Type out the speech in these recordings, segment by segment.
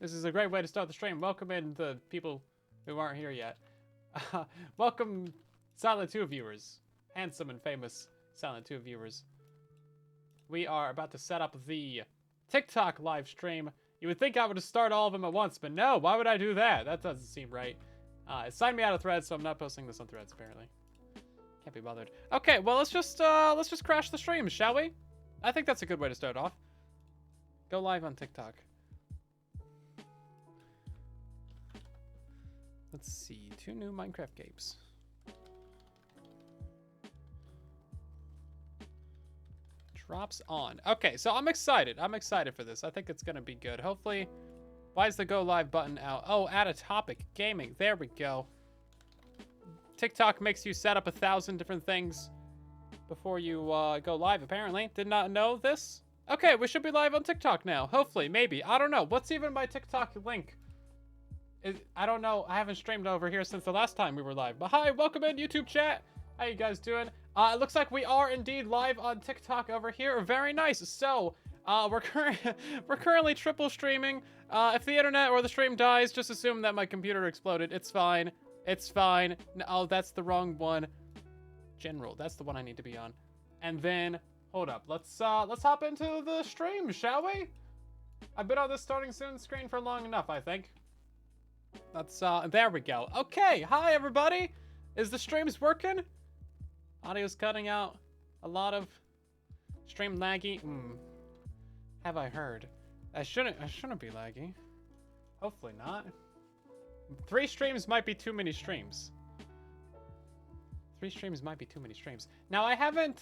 This is a great way to start the stream. Welcome in the people who aren't here yet. Welcome, Silent 2 viewers. Handsome and famous Silent 2 viewers. We are about to set up the TikTok live stream. You would think I would have started all of them at once, but no, why would I do that? That doesn't seem right. It signed me out of Threads, so I'm not posting this on Threads, apparently. Can't be bothered. Okay, well, let's just crash the stream, shall we? I think that's a good way to start off. Go live on TikTok. Let's see, 2 new Minecraft capes. Drops on. Okay, so I'm excited. I'm excited for this. I think it's gonna be good. Hopefully, why is the go live button out? Oh, add a topic. Gaming. There we go. TikTok makes you set up 1,000 different things before you go live, apparently. Did not know this. Okay, we should be live on TikTok now. Hopefully, maybe. I don't know. What's even my TikTok link? I don't know. I haven't streamed over here since the last time we were live. But hi, welcome in YouTube chat. How you guys doing? It looks like we are indeed live on TikTok over here. Very nice. So, we're currently triple streaming. If the internet or the stream dies, just assume that my computer exploded. It's fine. It's fine. Oh, that's the wrong one. General. That's the one I need to be on. And then, hold up. Let's hop into the stream, shall we? I've been on this starting soon screen for long enough, I think. There we go. Okay, hi everybody. Is the streams working? Audio's cutting out. A lot of stream laggy. Have I heard? I shouldn't be laggy. Hopefully not. 3 streams might be too many streams. 3 streams might be too many streams. Now I haven't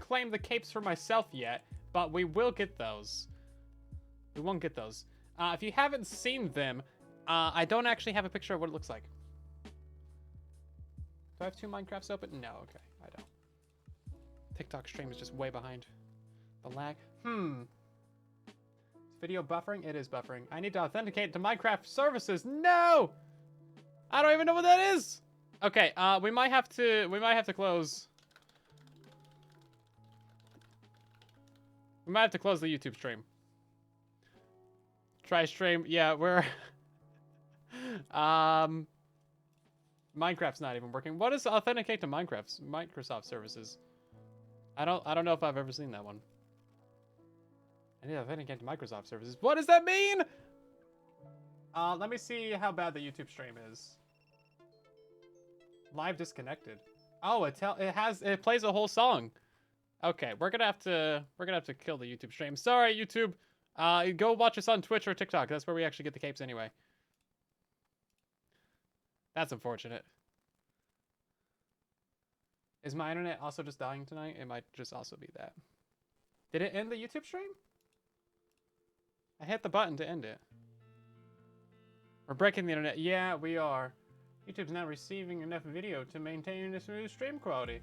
claimed the capes for myself yet, but we will get those. We won't get those. If you haven't seen them, I don't actually have a picture of what it looks like. Do I have 2 Minecrafts open? No, okay, I don't. TikTok stream is just way behind the lag. Is video buffering? It is buffering. I need to authenticate to Minecraft services. No! I don't even know what that is. Okay, we might have to close. We might have to close the YouTube stream. Try stream. Yeah, we're Minecraft's not even working. What is authenticate to Microsoft services? I don't know if I've ever seen that one. I need to authenticate to Microsoft services. What does that mean? Let me see how bad the YouTube stream is. Live disconnected. Oh, it plays a whole song. Okay, we're gonna have to kill the YouTube stream. Sorry, YouTube. Go watch us on Twitch or TikTok. That's where we actually get the capes anyway. That's unfortunate. Is my internet also just dying tonight? It might just also be that. Did it end the YouTube stream? I hit the button to end it. We're breaking the internet. Yeah, we are. YouTube's not receiving enough video to maintain a smooth stream quality.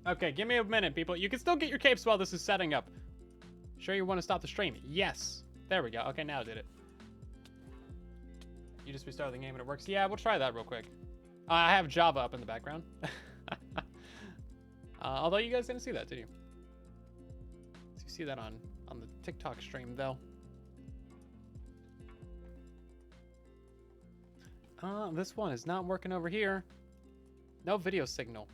Okay, give me a minute, people. You can still get your capes while this is setting up. Sure you want to stop the stream? Yes. There we go. Okay, now I did it. You just restarted the game and it works. Yeah, we'll try that real quick. I have Java up in the background. Although you guys didn't see that, did you? So you see that on the TikTok stream, though. This one is not working over here. No video signal.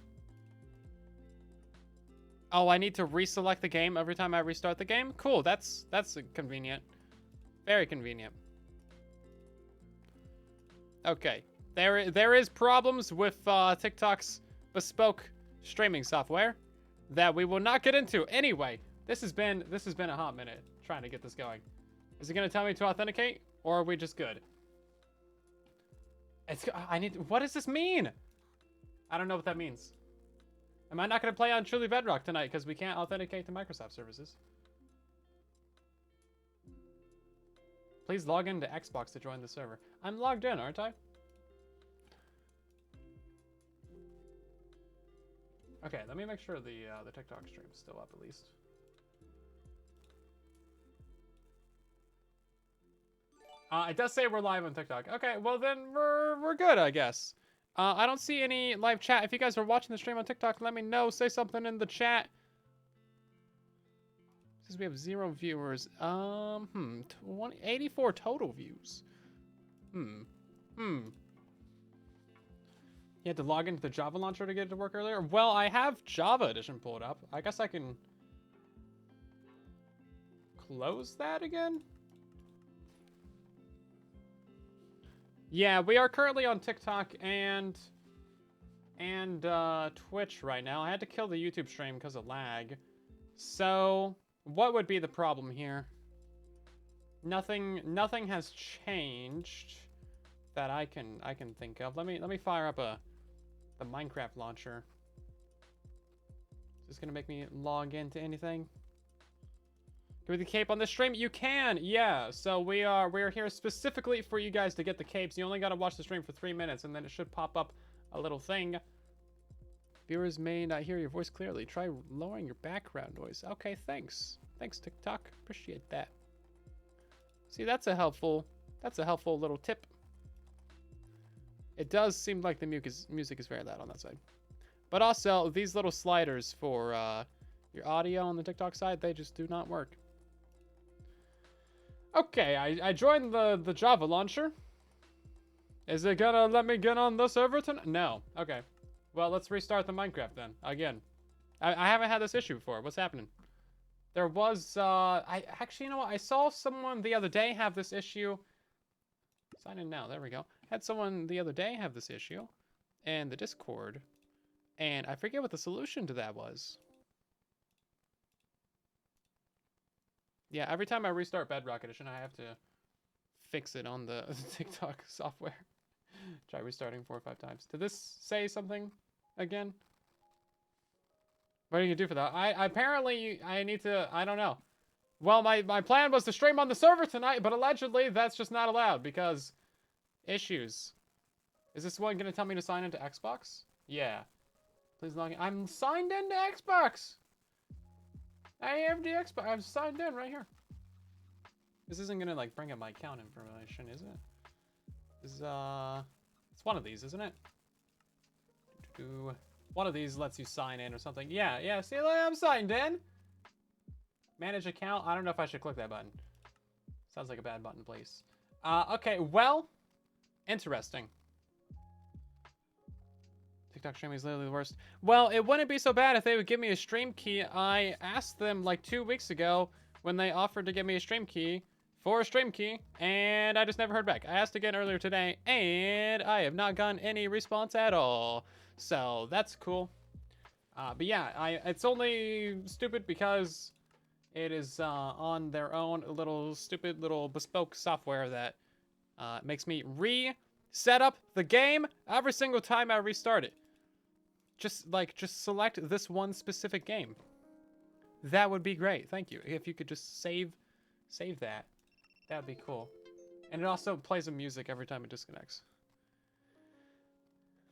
Oh, I need to reselect the game every time I restart the game? Cool, that's convenient. Very convenient. Okay. There is problems with TikTok's bespoke streaming software that we will not get into. Anyway, this has been a hot minute trying to get this going. Is it gonna tell me to authenticate? Or are we just good? What does this mean? I don't know what that means. Am I not going to play on Truly Bedrock tonight because we can't authenticate to Microsoft services? Please log into Xbox to join the server. I'm logged in, aren't I? Okay, let me make sure the TikTok stream is still up at least. It does say we're live on TikTok. Okay, well then we're good, I guess. I don't see any live chat. If you guys are watching the stream on TikTok, let me know. Say something in the chat. Since we have 0 viewers, 84 total views. You had to log into the Java launcher to get it to work earlier? Well, I have Java Edition pulled up. I guess I can close that again? Yeah, we are currently on TikTok and Twitch right now. I had to kill the YouTube stream because of lag. So, what would be the problem here? Nothing has changed that I can think of. Let me fire up the Minecraft launcher. Is this gonna make me log into anything? Can we get the cape on this stream? You can, yeah. So we're here specifically for you guys to get the capes. You only gotta watch the stream for 3 minutes, and then it should pop up a little thing. Viewers may not hear your voice clearly. Try lowering your background noise. Okay, thanks. Thanks, TikTok. Appreciate that. See, that's a helpful little tip. It does seem like the music is very loud on that side. But also, these little sliders for your audio on the TikTok side, they just do not work. Okay, I joined the Java launcher. Is it gonna let me get on the server tonight? No. Okay. Well, let's restart the Minecraft then. Again. I haven't had this issue before. What's happening? There was, actually, you know what? I saw someone the other day have this issue. Sign in now. There we go. Had someone the other day have this issue in the Discord. And I forget what the solution to that was. Yeah, every time I restart Bedrock Edition, I have to fix it on the TikTok software. Try restarting 4 or 5 times. Did this say something again? What are you gonna do for that? Apparently I need to, I don't know. Well, my plan was to stream on the server tonight, but allegedly that's just not allowed because issues. Is this one gonna tell me to sign into Xbox? Yeah. Please log in. I'm signed into Xbox. I have the Xbox. I'm signed in right here. This isn't gonna like bring up my account information, is it? It's one of these, isn't it? One of these lets you sign in or something. Yeah. See, I'm signed in. Manage account. I don't know if I should click that button. Sounds like a bad button, please. Okay. Well, interesting. TikTok streaming is literally the worst. Well, it wouldn't be so bad if they would give me a stream key. I asked them like 2 weeks ago when they offered to give me a stream key for a stream key, and I just never heard back. I asked again earlier today, and I have not gotten any response at all. So that's cool. But yeah, it's only stupid because it is on their own little stupid little bespoke software that makes me reset up the game every single time I restart it. Just select this one specific game. That would be great. Thank you. If you could just save that, that would be cool. And it also plays the music every time it disconnects.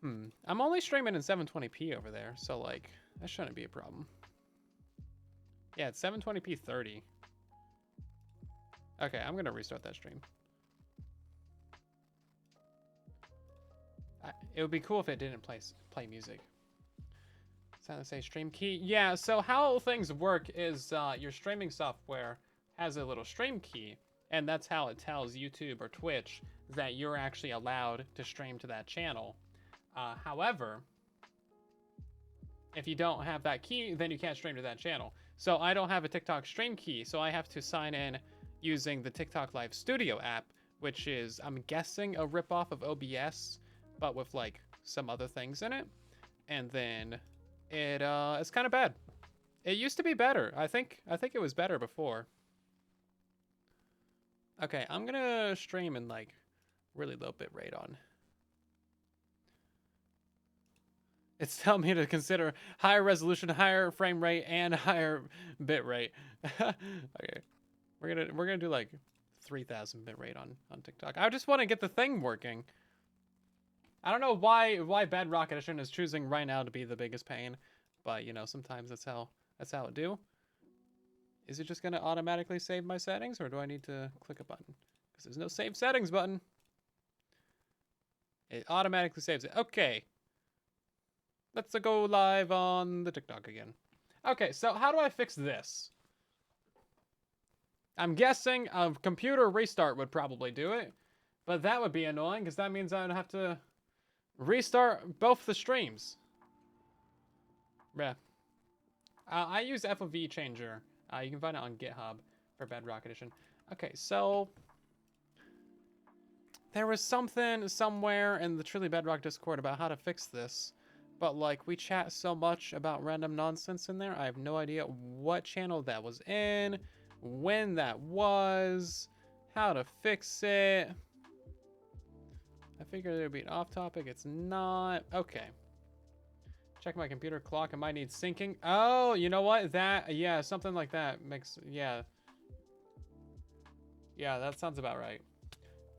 I'm only streaming in 720p over there, so like that shouldn't be a problem. Yeah, it's 720p 30. Okay, I'm gonna restart that stream. It would be cool if it didn't play music. It's to say stream key. Yeah, so how things work is your streaming software has a little stream key, and that's how it tells YouTube or Twitch that you're actually allowed to stream to that channel. However, if you don't have that key, then you can't stream to that channel. So I don't have a TikTok stream key, so I have to sign in using the TikTok Live Studio app, which is, I'm guessing, a ripoff of OBS, but with like some other things in it. And then it's kind of bad. It used to be better. I think it was better before. Okay, I'm gonna stream in like really low bit rate on. It's telling me to consider higher resolution, higher frame rate, and higher bit rate. Okay, we're gonna do like 3,000 bit rate on TikTok. I just want to get the thing working. I don't know why Bedrock Edition is choosing right now to be the biggest pain, but you know, sometimes that's how it do. Is it just gonna automatically save my settings, or do I need to click a button? Because there's no save settings button. It automatically saves it. Okay. Let's go live on the TikTok again. Okay, so how do I fix this? I'm guessing a computer restart would probably do it, but that would be annoying because that means I'd have to restart both the streams. Yeah. I use FOV changer. You can find it on GitHub for Bedrock Edition. Okay, so there was something somewhere in the Truly Bedrock Discord about how to fix this, but like we chat so much about random nonsense in there, I have no idea what channel that was in, when that was, how to fix it. I figured it would be an off topic. It's not. Okay. Check my computer clock. I might need syncing. Oh, you know what? That, yeah, something like that makes, yeah. Yeah, that sounds about right.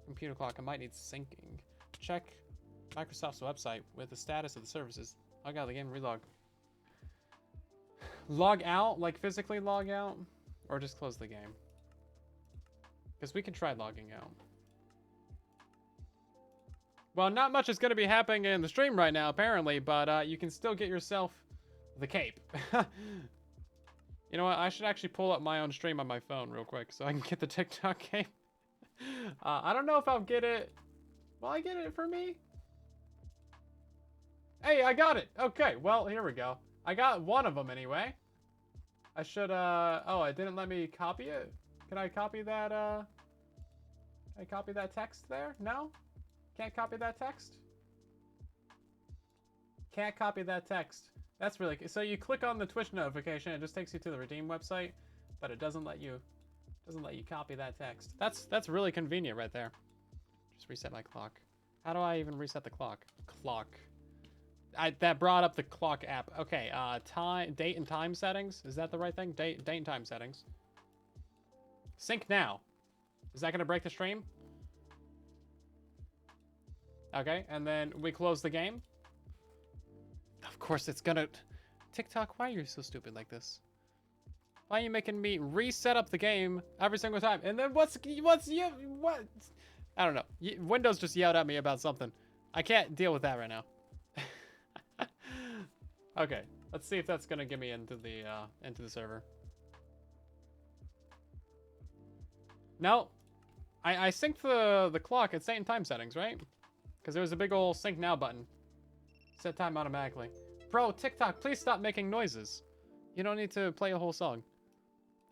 Computer clock. I might need syncing. Check Microsoft's website with the status of the services. Log out of the game, relog. Log out? Like physically log out? Or just close the game? Because we can try logging out. Well, not much is going to be happening in the stream right now, apparently, but you can still get yourself the cape. You know what? I should actually pull up my own stream on my phone real quick so I can get the TikTok cape. I don't know if I'll get it. Will I get it for me? Hey, I got it. Okay, well, here we go. I got one of them anyway. I should, oh, it didn't let me copy it? Can I copy that, can I copy that text there? No? Can't copy that text? Can't copy that text. That's really... So you click on the Twitch notification, it just takes you to the Redeem website, but it doesn't let you copy that text. That's really convenient right there. Just reset my clock. How do I even reset the clock? Clock. That brought up the clock app. Okay, date and time settings. Is that the right thing? Date and time settings. Sync now. Is that gonna break the stream? Okay, and then we close the game. Of course it's gonna... TikTok, why are you so stupid like this? Why are you making me reset up the game every single time? And then what? I don't know. Windows just yelled at me about something. I can't deal with that right now. Okay, let's see if that's gonna get me into the server. No, I synced the clock at same time settings, right? Because there was a big old sync now button. Set time automatically. Bro, TikTok, please stop making noises. You don't need to play a whole song.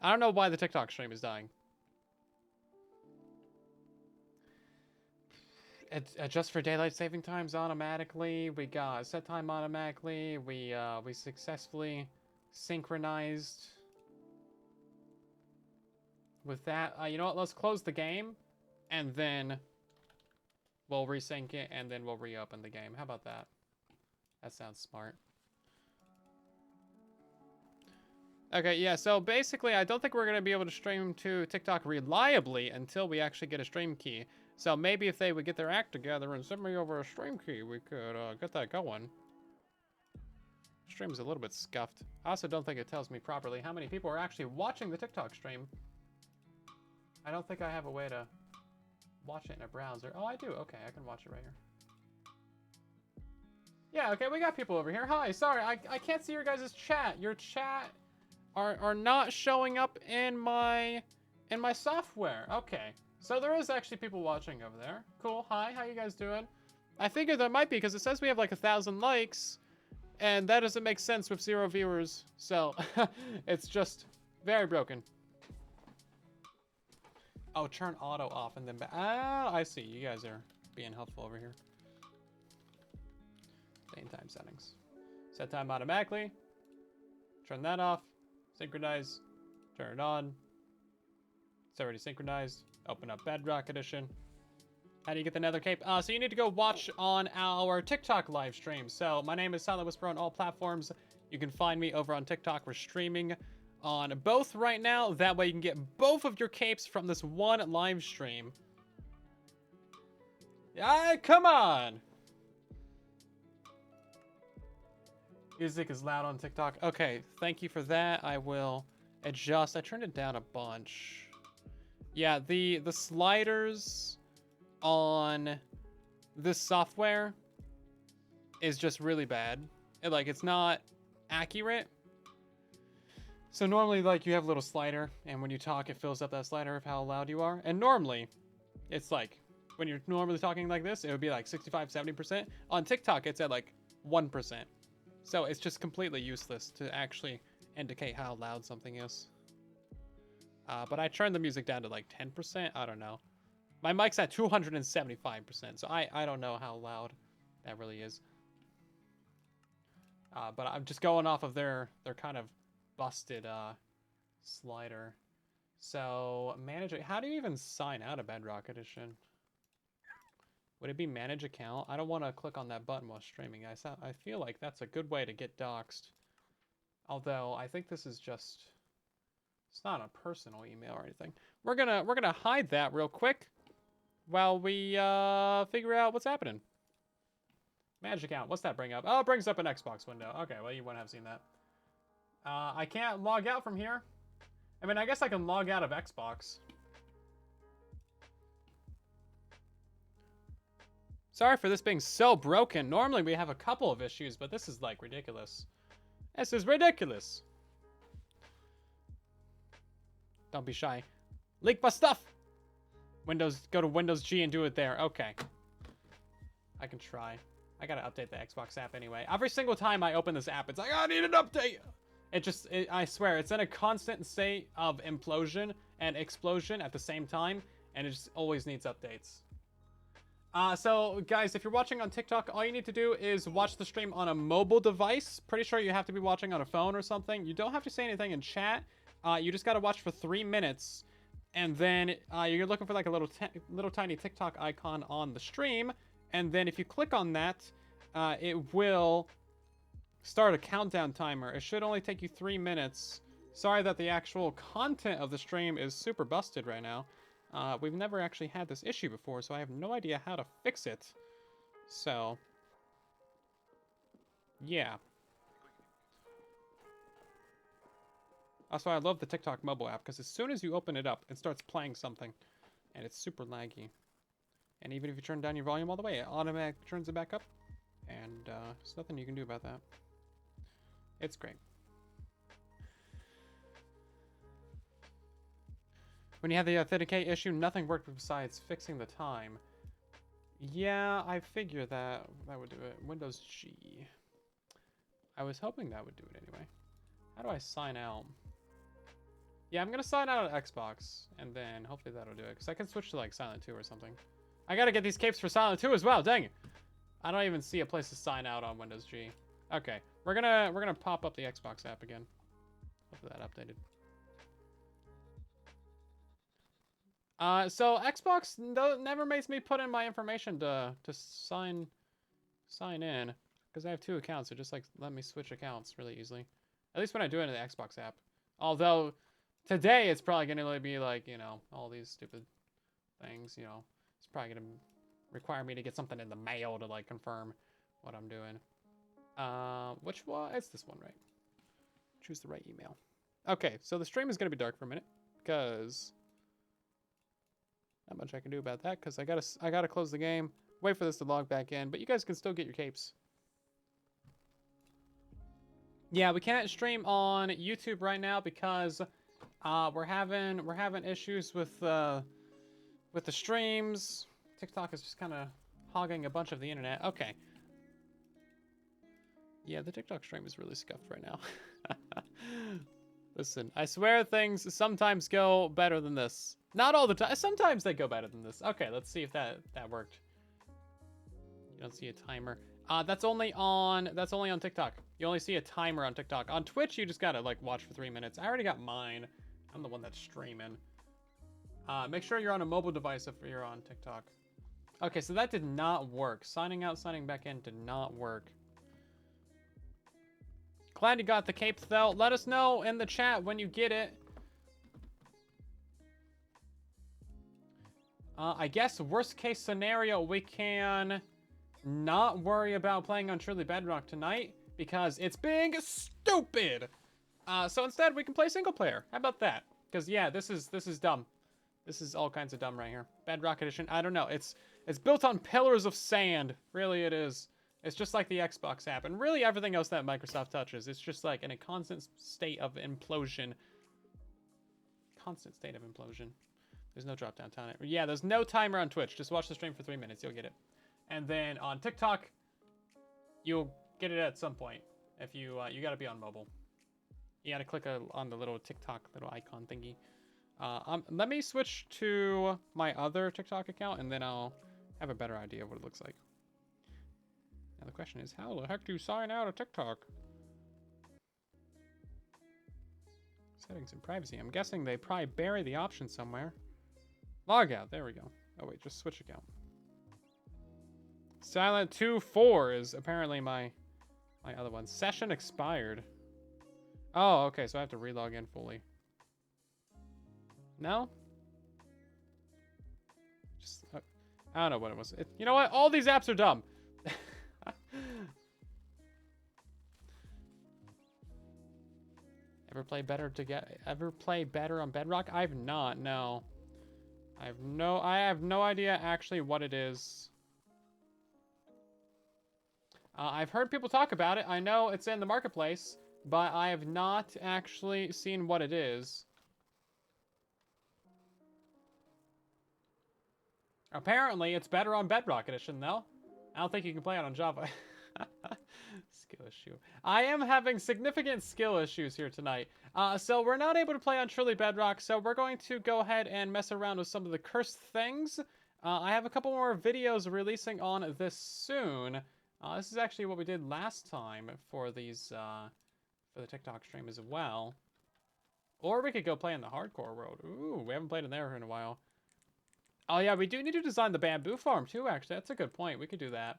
I don't know why the TikTok stream is dying. Adjust for daylight saving times automatically. We got set time automatically. We successfully synchronized with that. You know what? Let's close the game, and then we'll resync it, and then we'll reopen the game. How about that? That sounds smart. Okay, yeah, so basically, I don't think we're going to be able to stream to TikTok reliably until we actually get a stream key. So maybe if they would get their act together and send me over a stream key, we could get that going. Stream's a little bit scuffed. I also don't think it tells me properly how many people are actually watching the TikTok stream. I don't think I have a way to watch it in a browser. Oh, I do. Okay, I can watch it right here. Yeah, okay, we got people over here. Hi, sorry, I can't see your guys' chat. Your chat are not showing up in my software. Okay, so there is actually people watching over there. Cool. Hi, how you guys doing? I figured there might be because it says we have like 1,000 likes, and that doesn't make sense with 0 viewers. So it's just very broken. Oh, turn auto off and then back. Oh, I see. You guys are being helpful over here. Same time settings. Set time automatically. Turn that off. Synchronize. Turn it on. It's already synchronized. Open up Bedrock Edition. How do you get the Nether Cape? So you need to go watch on our TikTok live stream. So my name is Silent Whisper on all platforms. You can find me over on TikTok. We're streaming on both right now. That way you can get both of your capes from this one live stream. Come on! Music is loud on TikTok. Okay, thank you for that. I will adjust. I turned it down a bunch. Yeah, the sliders on this software is just really bad. It's not accurate. So normally, like, you have a little slider, and when you talk, it fills up that slider of how loud you are. And normally, it's like, when you're normally talking like this, it would be like 65, 70%. On TikTok, it's at like 1%. So it's just completely useless to actually indicate how loud something is. But I turned the music down to like 10%. I don't know. My mic's at 275%, so I don't know how loud that really is. But I'm just going off of their kind of busted slider. So manage it. How do you even sign out of Bedrock Edition? Would it be manage account? I don't want to click on that button while streaming. I feel like that's a good way to get doxxed. Although I think this is just, it's not a personal email or anything. We're gonna hide that real quick while we figure out what's happening. Manage account. What's that bring up? Oh, it brings up an Xbox window. Okay, well, you wouldn't have seen that. I can't log out from here. I mean, I guess I can log out of Xbox. Sorry for this being so broken. Normally we have a couple of issues, but this is like ridiculous. This is ridiculous. Don't be shy. Leak my stuff. Go to Windows G and do it there. Okay. I can try. I gotta update the Xbox app anyway. Every single time I open this app, it's like, I need an update. I swear, it's in a constant state of implosion and explosion at the same time, and it just always needs updates. So, guys, if you're watching on TikTok, all you need to do is watch the stream on a mobile device. Pretty sure you have to be watching on a phone or something. You don't have to say anything in chat. You just gotta watch for 3 minutes, and then you're looking for like a little tiny TikTok icon on the stream, and then if you click on that, it will start a countdown timer. It should only take you 3 minutes. Sorry that the actual content of the stream is super busted right now. We've never actually had this issue before, so I have no idea how to fix it. So, yeah. That's why I love the TikTok mobile app, because as soon as you open it up, it starts playing something, and it's super laggy. And even if you turn down your volume all the way, it automatically turns it back up, and there's nothing you can do about that. It's great. When you had the authenticate issue, nothing worked besides fixing the time. Yeah, I figured that would do it. Windows G. I was hoping that would do it anyway. How do I sign out? Yeah, I'm gonna sign out of Xbox, and then hopefully that'll do it. Because I can switch to like Silent 2 or something. I gotta get these capes for Silent 2 as well, dang it. I don't even see a place to sign out on Windows G. Okay, we're gonna pop up the Xbox app again. Hopefully that updated. So Xbox never makes me put in my information to sign in, because I have 2 accounts. So just like let me switch accounts really easily. At least when I do it in the Xbox app. Although today it's probably gonna be like, you know, all these stupid things. You know, it's probably gonna require me to get something in the mail to like confirm what I'm doing. Which one? It's this one, right? Choose the right email. Okay, so the stream is gonna be dark for a minute because not much I can do about that, because I gotta close the game, wait for this to log back in, but you guys can still get your capes. Yeah, we can't stream on YouTube right now because we're having issues with the streams. TikTok is just kind of hogging a bunch of the internet. Okay. Yeah, the TikTok stream is really scuffed right now. Listen, I swear things sometimes go better than this. Not all the time. Sometimes they go better than this. Okay, let's see if that worked. You don't see a timer. That's only on TikTok. You only see a timer on TikTok. On Twitch, you just gotta like watch for 3 minutes. I already got mine. I'm the one that's streaming. Make sure you're on a mobile device if you're on TikTok. Okay, so that did not work. Signing out, signing back in did not work. Glad you got the cape though. Let us know in the chat when you get it. I guess worst case scenario, we can not worry about playing on Truly Bedrock tonight because it's being stupid. So instead we can play single player. How about that? Because yeah, this is dumb. This is all kinds of dumb right here. Bedrock Edition. I don't know. It's built on pillars of sand. Really, it is. It's just like the Xbox app, and really everything else that Microsoft touches. It's just like in a constant state of implosion. Constant state of implosion. There's no drop down timer. Yeah, there's no timer on Twitch. Just watch the stream for 3 minutes. You'll get it. And then on TikTok, you'll get it at some point. If you you gotta be on mobile. You gotta click on the little TikTok little icon thingy. Let me switch to my other TikTok account, and then I'll have a better idea of what it looks like. Now the question is, how the heck do you sign out of TikTok? Settings and privacy. I'm guessing they probably bury the option somewhere. Log out. There we go. Oh wait, just switch account. Silent24 is apparently my other one. Session expired. Oh, okay, so I have to relog in fully. No? Just, I don't know what it was. You know what? All these apps are dumb. Ever play better on Bedrock? I've not, no. I have no idea actually what it is. I've heard people talk about it. I know it's in the marketplace, but I have not actually seen what it is. Apparently, it's better on Bedrock Edition, though. I don't think you can play it on Java. Skill issue. I am having significant skill issues here tonight. So we're not able to play on Truly Bedrock, so we're going to go ahead and mess around with some of the cursed things. I have a couple more videos releasing on this soon. This is actually what we did last time for these, for the TikTok stream as well. Or we could go play in the hardcore world. Ooh, we haven't played in there in a while. Oh yeah, we do need to design the bamboo farm too, actually. That's a good point. We could do that.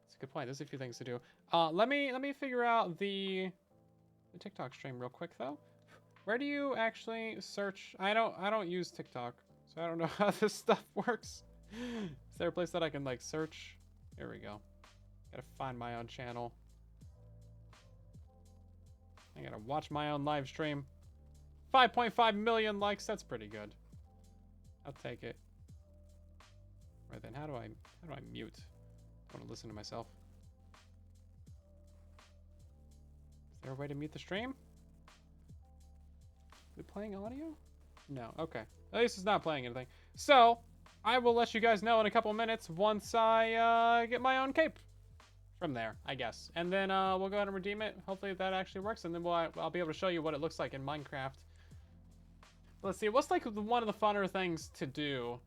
That's a good point. There's a few things to do. Let me figure out the TikTok stream real quick though. Where do you actually search? I don't use TikTok, so I don't know how this stuff works. Is there a place that I can like search? Here we go. Gotta find my own channel. I gotta watch my own live stream. 5.5 million likes. That's pretty good. I'll take it. Right then, how do I mute? I want to listen to myself. Is there a way to mute the stream? Is it playing audio? No. Okay. At least it's not playing anything. So I will let you guys know in a couple minutes once I get my own cape from there, I guess. And then we'll go ahead and redeem it. Hopefully that actually works, and then I'll be able to show you what it looks like in Minecraft. Let's see, what's like one of the funner things to do?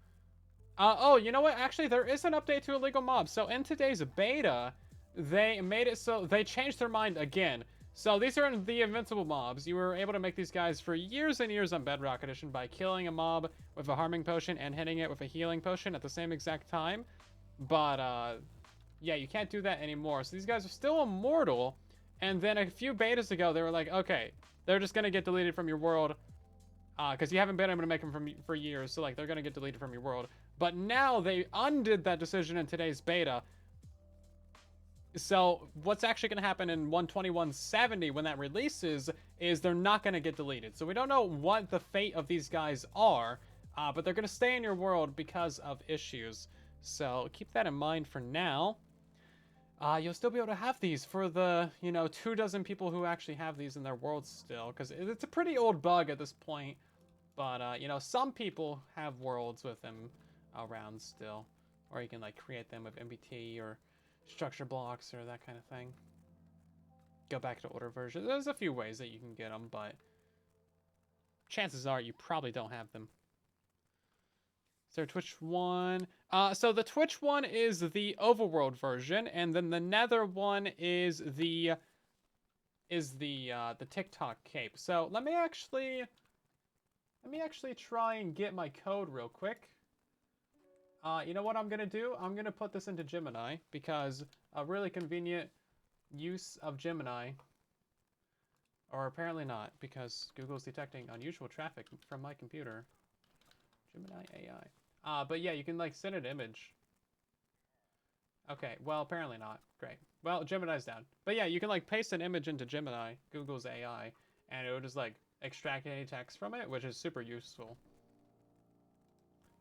Oh, you know what? Actually, there is an update to illegal mobs. So in today's beta, they made it so they changed their mind again. So these are the invincible mobs. You were able to make these guys for years and years on Bedrock Edition by killing a mob with a harming potion and hitting it with a healing potion at the same exact time. But yeah, you can't do that anymore. So these guys are still immortal. And then a few betas ago, they were like, okay, they're just gonna get deleted from your world. Because you haven't been able to make them for years, so like they're gonna get deleted from your world. But now they undid that decision in today's beta. So what's actually gonna happen in 121.70 when that releases is they're not gonna get deleted. So we don't know what the fate of these guys are, but they're gonna stay in your world because of issues. So keep that in mind for now. You'll still be able to have these for the 24 people who actually have these in their worlds still, because it's a pretty old bug at this point. But some people have worlds with them around still, or you can like create them with MBT or structure blocks or that kind of thing. Go back to older versions. There's a few ways that you can get them, but chances are you probably don't have them. Is there a Twitch one? So the Twitch one is the overworld version, and then the Nether one is the TikTok cape. So let me actually try and get my code real quick. You know what I'm gonna do? I'm gonna put this into Gemini because a really convenient use of Gemini, or apparently not, because Google's detecting unusual traffic from my computer. Gemini AI. But yeah, you can like send an image. Okay, well, apparently not. Great. Well, Gemini's down. But yeah, you can like paste an image into Gemini, Google's AI, and it will just like extract any text from it, which is super useful.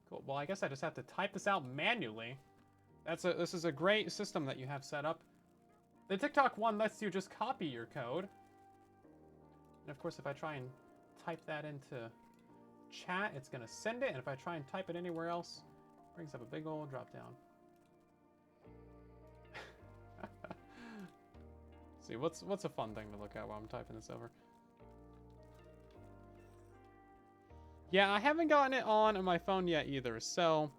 Cool. Well, I guess I just have to type this out manually. This is a great system that you have set up. The TikTok one lets you just copy your code. And of course, if I try and type that into chat, it's gonna send it. And if I try and type it anywhere else, it brings up a big old drop down. See, what's a fun thing to look at while I'm typing this over? Yeah, I haven't gotten it on my phone yet either, so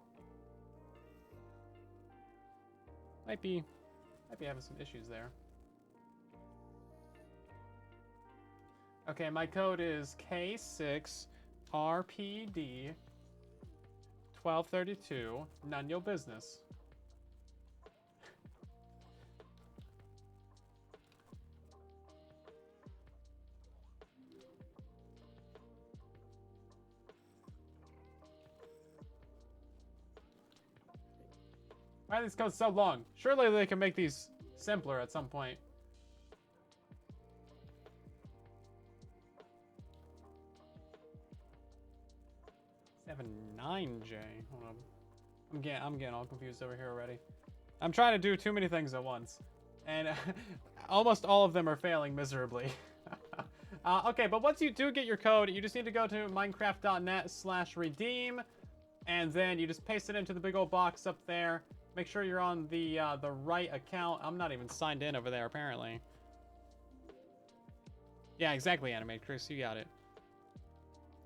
might be having some issues there. Okay, my code is K6RPD 1232. None your business. Why are these codes so long? Surely they can make these simpler at some point. Seven 9J. Hold on. I'm getting all confused over here already. I'm trying to do too many things at once, and almost all of them are failing miserably. Okay, but once you do get your code, you just need to go to minecraft.net/redeem, and then you just paste it into the big old box up there. Make sure you're on the right account. I'm not even signed in over there, apparently. Yeah, exactly, Animated Chris. You got it.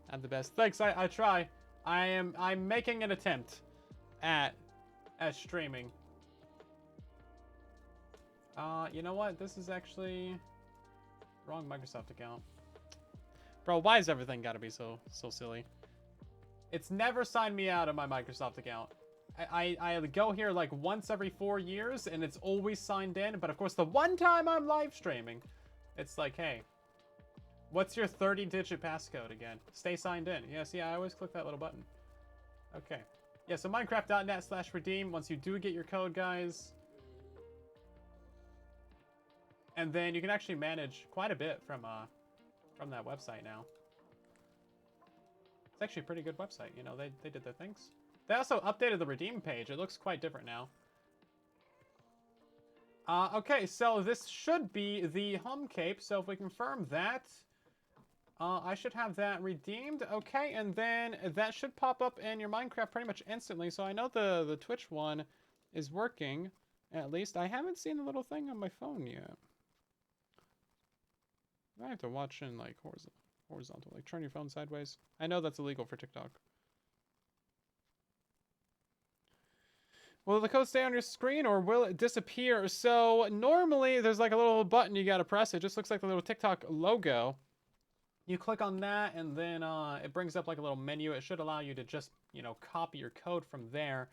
I'm the best. Thanks, I try. I'm making an attempt at streaming. You know what? This is actually wrong Microsoft account. Bro, why is everything gotta be so silly? It's never signed me out of my Microsoft account. I go here like once every 4 years, and it's always signed in. But of course, the one time I'm live streaming, it's like, hey, what's your 30-digit passcode again? Stay signed in. Yeah, see, I always click that little button. Okay. Yeah, so minecraft.net/redeem. Once you do get your code, guys. And then you can actually manage quite a bit from that website now. It's actually a pretty good website. You know, they did their things. They also updated the redeem page. It looks quite different now. Okay, so this should be the home cape. So if we confirm that, I should have that redeemed. Okay, and then that should pop up in your Minecraft pretty much instantly. So I know the Twitch one is working. At least I haven't seen the little thing on my phone yet. I have to watch in like horizontal, like turn your phone sideways. I know that's illegal for TikTok. Will the code stay on your screen or will it disappear? So normally there's like a little button you gotta press. It just looks like the little TikTok logo. You click on that and then it brings up like a little menu. It should allow you to just, you know, copy your code from there.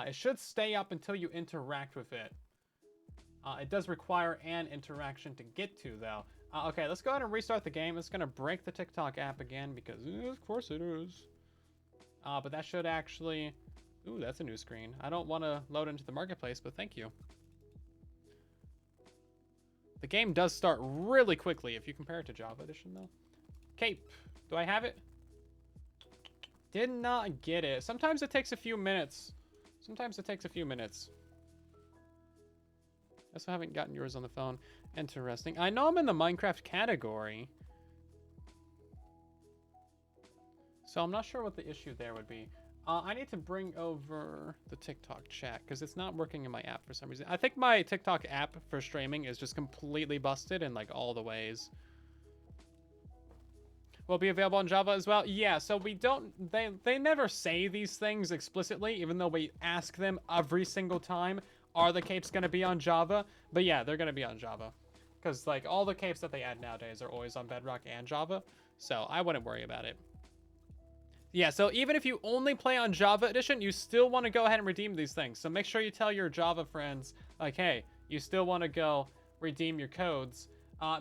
It should stay up until you interact with it. It does require an interaction to get to though. Okay, let's go ahead and restart the game. It's gonna break the TikTok app again because of course it is. But that should actually... Ooh, that's a new screen. I don't want to load into the marketplace, but thank you. The game does start really quickly if you compare it to Java Edition, though. Cape. Do I have it? Did not get it. Sometimes it takes a few minutes. Sometimes it takes a few minutes. I also haven't gotten yours on the phone. Interesting. I know I'm in the Minecraft category. So I'm not sure what the issue there would be. I need to bring over the TikTok chat because it's not working in my app for some reason. I think my TikTok app for streaming is just completely busted in like all the ways. Will it be available on Java as well? Yeah, so we don't, they never say these things explicitly, even though we ask them every single time, are the capes going to be on Java? But yeah, they're going to be on Java. Because like all the capes that they add nowadays are always on Bedrock and Java. So I wouldn't worry about it. Yeah, so even if you only play on Java Edition, you still want to go ahead and redeem these things. So make sure you tell your Java friends, like, hey, you still want to go redeem your codes.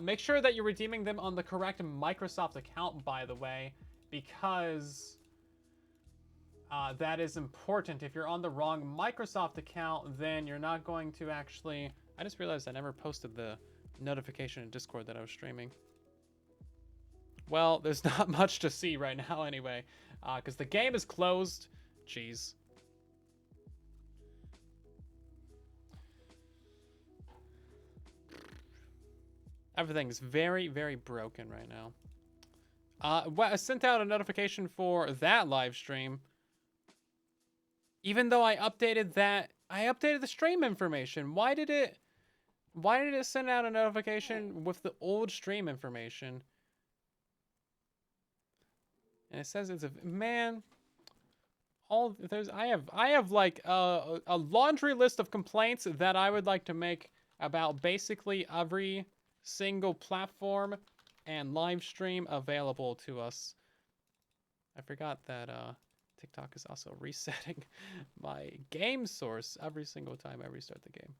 Make sure that you're redeeming them on the correct Microsoft account, by the way, because that is important. If you're on the wrong Microsoft account, then you're not going to actually... I just realized I never posted the notification in Discord that I was streaming. Well, there's not much to see right now anyway, because the game is closed. Jeez. Everything's very, very broken right now. I sent out a notification for that live stream. Even though I updated the stream information. Why did it send out a notification with the old stream information? And it says it's I have like a laundry list of complaints that I would like to make about basically every single platform and live stream available to us. I forgot that TikTok is also resetting my game source every single time I restart the game.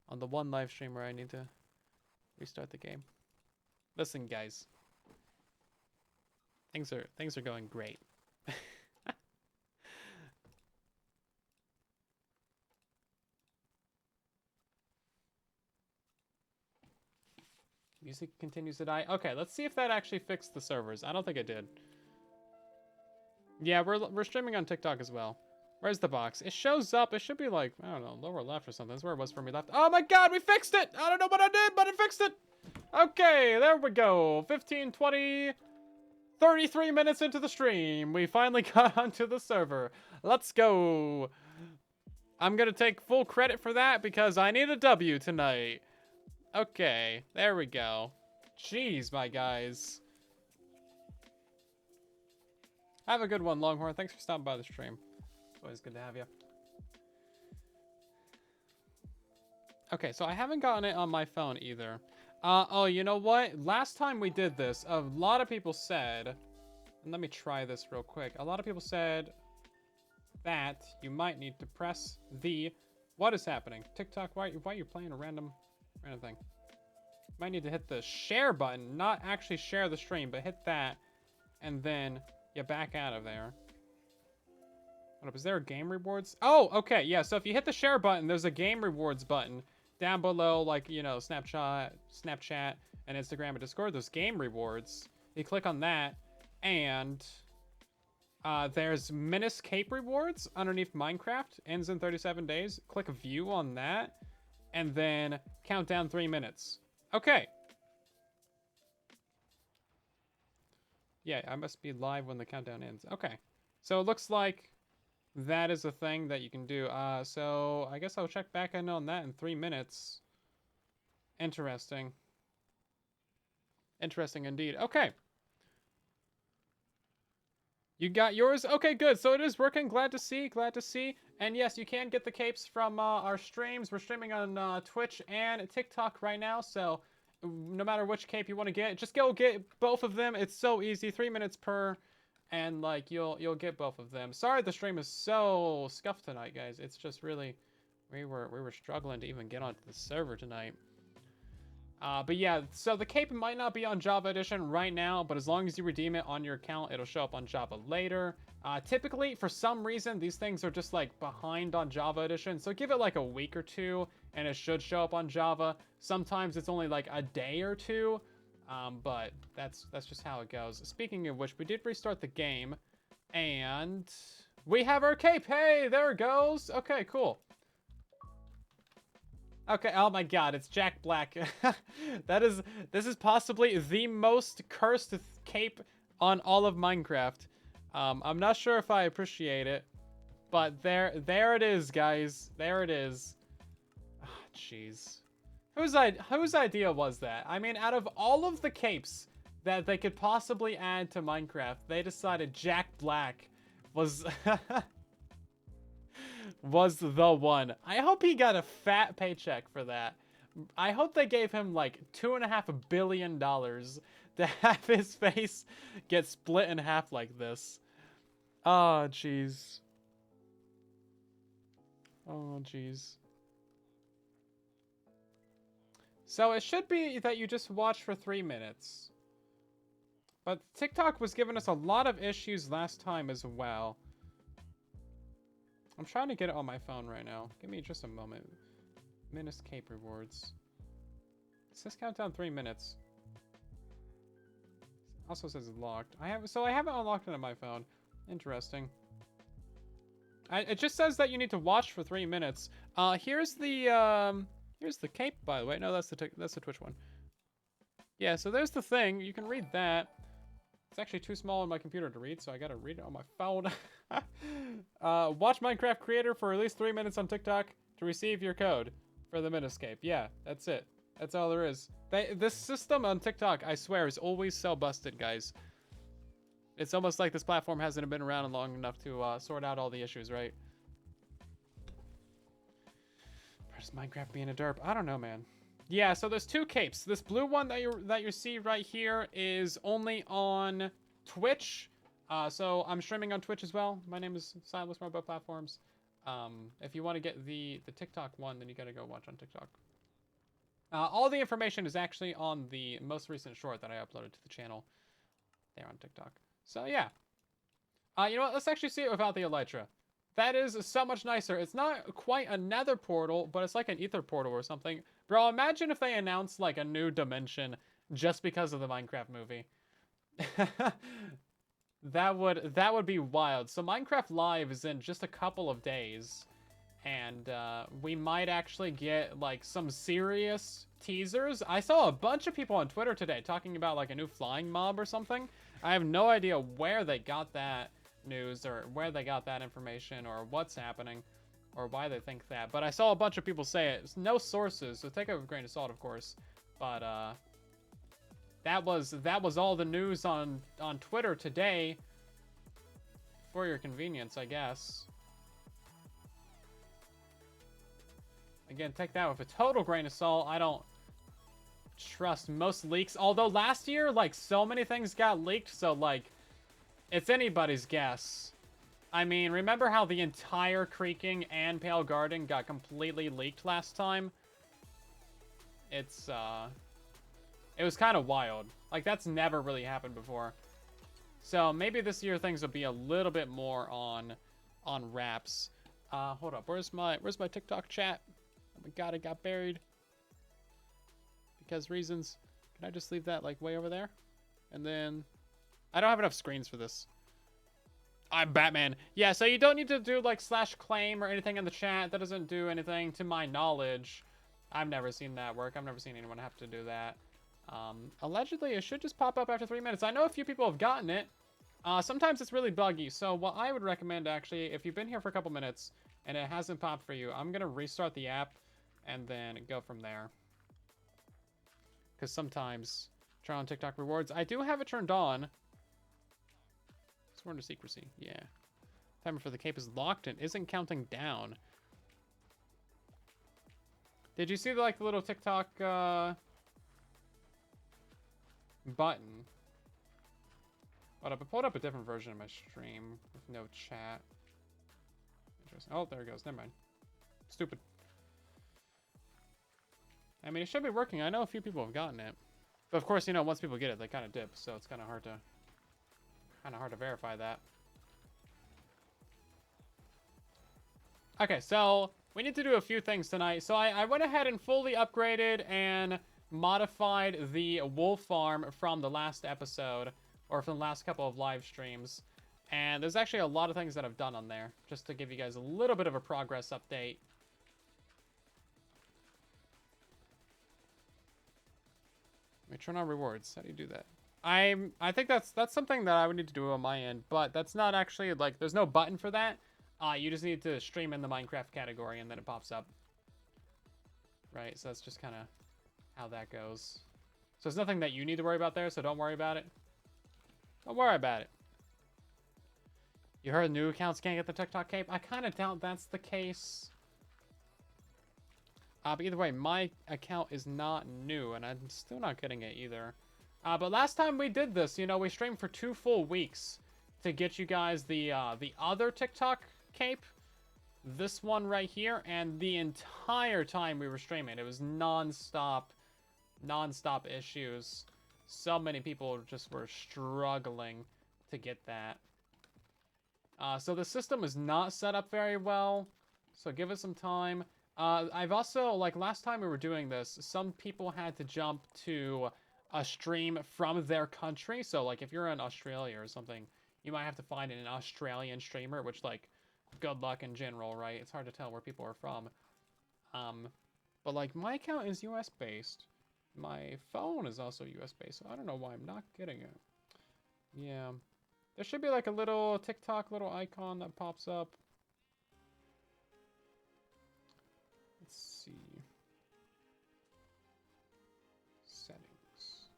On the one live stream where I need to restart the game. Listen, guys. Things are going great. Music continues to die. Okay, let's see if that actually fixed the servers. I don't think it did. Yeah, we're streaming on TikTok as well. Where's the box? It shows up. It should be like, I don't know, lower left or something. That's where it was for me left. Oh my god, we fixed it! I don't know what I did, but I fixed it! Okay, there we go. 15, 20, 33 minutes into the stream. We finally got onto the server. Let's go. I'm gonna take full credit for that because I need a W tonight. Okay, there we go. Jeez, my guys. Have a good one, Longhorn. Thanks for stopping by the stream. It's always good to have you. Okay, so I haven't gotten it on my phone either. Oh, you know what? Last time we did this, a lot of people said, and let me try this real quick. A lot of people said that you might need to press the, what is happening? TikTok, why are you playing a random thing? You might need to hit the share button, not actually share the stream, but hit that, and then you back out of there. What up, is there a game rewards? Oh, okay, yeah, so if you hit the share button, there's a game rewards button down below, like, you know, Snapchat, and Instagram and Discord. There's game rewards. You click on that, and there's Menace Cape rewards underneath Minecraft. Ends in 37 days. Click view on that, and then count down 3 minutes. Okay. Yeah, I must be live when the countdown ends. Okay. So it looks like that is a thing that you can do. So I guess I'll check back in on that in 3 minutes. Interesting. Interesting indeed. Okay. You got yours? Okay, good. So it is working. Glad to see. Glad to see. And yes, you can get the capes from our streams. We're streaming on Twitch and TikTok right now. So no matter which cape you want to get, just go get both of them. It's so easy. 3 minutes per. And like you'll get both of them. Sorry the stream is so scuffed tonight, guys. It's just really we were struggling to even get onto the server tonight. But yeah, so the cape might not be on Java Edition right now, but as long as you redeem it on your account, it'll show up on Java later. Typically, for some reason, these things are just like behind on Java Edition, so give it like a week or two, and it should show up on Java. Sometimes it's only like a day or two. But that's just how it goes. Speaking of which, we did restart the game, and we have our cape. Hey, there it goes. Okay, cool. Okay, oh my god, it's Jack Black. This is possibly the most cursed cape on all of Minecraft. I'm not sure if I appreciate it, but there it is, guys. There it is. Jeez. Whose idea was that? I mean, out of all of the capes that they could possibly add to Minecraft, they decided Jack Black was was the one. I hope he got a fat paycheck for that. I hope they gave him like $2.5 billion to have his face get split in half like this. Oh, jeez. Oh, jeez. So it should be that you just watch for 3 minutes. But TikTok was giving us a lot of issues last time as well. I'm trying to get it on my phone right now. Give me just a moment. Menace Cape rewards. It says countdown 3 minutes. Also says locked. I haven't unlocked it on my phone. Interesting. It just says that you need to watch for 3 minutes. Here's the cape, by the way. No, that's the Twitch one. Yeah, so there's the thing. You can read that. It's actually too small on my computer to read, so I gotta read it on my phone. Watch Minecraft Creator for at least 3 minutes on TikTok to receive your code for the Miniscape. Yeah, that's it. That's all there is. This system on TikTok, I swear, is always so busted, guys. It's almost like this platform hasn't been around long enough to sort out all the issues, right? Does Minecraft being a derp? I don't know, man. Yeah, so there's 2 capes. This blue one that you see right here is only on Twitch. So I'm streaming on Twitch as well. My name is Silas from both platforms. If you want to get the TikTok one, then you gotta go watch on TikTok. All the information is actually on the most recent short that I uploaded to the channel there on TikTok. So yeah. You know what? Let's actually see it without the elytra. That is so much nicer. It's not quite a nether portal, but it's like an ether portal or something. Bro, imagine if they announced like a new dimension just because of the Minecraft movie. That would be wild. So Minecraft Live is in just a couple of days. And we might actually get like some serious teasers. I saw a bunch of people on Twitter today talking about like a new flying mob or something. I have no idea where they got that news or where they got that information or what's happening or why they think that. But I saw a bunch of people say it. It's no sources, so take it with a grain of salt, of course. But that was all the news on Twitter today for your convenience, I guess. Again, take that with a total grain of salt. I don't trust most leaks. Although last year, like, so many things got leaked, so, like, it's anybody's guess. I mean, remember how the entire Creaking and Pale Garden got completely leaked last time? It was kind of wild. Like, that's never really happened before. So, maybe this year things will be a little bit more on wraps. Hold up. Where's my TikTok chat? Oh my god, it got buried. Because reasons. Can I just leave that, like, way over there? And then... I don't have enough screens for this. I'm Batman. Yeah, so you don't need to do, like, /claim or anything in the chat. That doesn't do anything to my knowledge. I've never seen that work. I've never seen anyone have to do that. Allegedly, it should just pop up after 3 minutes. I know a few people have gotten it. Sometimes it's really buggy. So what I would recommend, actually, if you've been here for a couple minutes and it hasn't popped for you, I'm going to restart the app and then go from there. Because sometimes, turn on TikTok rewards. I do have it turned on. Sworn to secrecy, yeah. Timer for the cape is locked and isn't counting down. Did you see the, like, the little TikTok button? But I pulled up a different version of my stream with no chat. Interesting. Oh, there it goes. Never mind. Stupid. I mean, it should be working. I know a few people have gotten it. But of course, you know, once people get it, they kind of dip, so it's kind of hard to verify that. Okay, so we need to do a few things tonight. So I went ahead and fully upgraded and modified the wool farm from the last episode, or from the last couple of live streams. And there's actually a lot of things that I've done on there, just to give you guys a little bit of a progress update. Let me turn on rewards. How do you do that? I think that's something that I would need to do on my end, but that's not actually, like, there's no button for that. You just need to stream in the Minecraft category and then it pops up. Right, so that's just kind of how that goes. So it's nothing that you need to worry about there, so don't worry about it. Don't worry about it. You heard new accounts can't get the TikTok cape? I kind of doubt that's the case. But either way, my account is not new, and I'm still not getting it either. But last time we did this, you know, we streamed for 2 full weeks to get you guys the other TikTok cape. This one right here, and the entire time we were streaming, it was non-stop issues. So many people just were struggling to get that. So the system is not set up very well, so give it some time. I've also, like, last time we were doing this, some people had to jump to a stream from their country. So, like, if you're in Australia or something, you might have to find an Australian streamer, which, like, good luck in general, right? It's hard to tell where people are from. But, like, my account is US-based. my phone is also USB, so I don't know why I'm not getting it. Yeah. There should be like a little TikTok little icon that pops up. Let's see. Settings.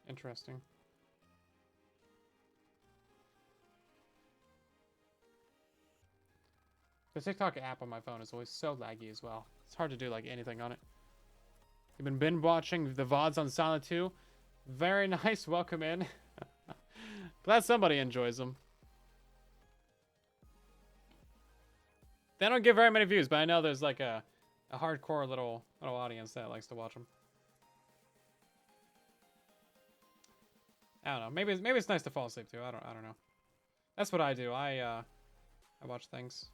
Interesting. The TikTok app on my phone is always so laggy as well. It's hard to do like anything on it. You've been binge watching the VODs on Silent 2. Very nice. Welcome in. Glad somebody enjoys them. They don't get very many views, but I know there's like a hardcore little audience that likes to watch them. I don't know. Maybe it's nice to fall asleep too. I don't know. That's what I do. I watch things.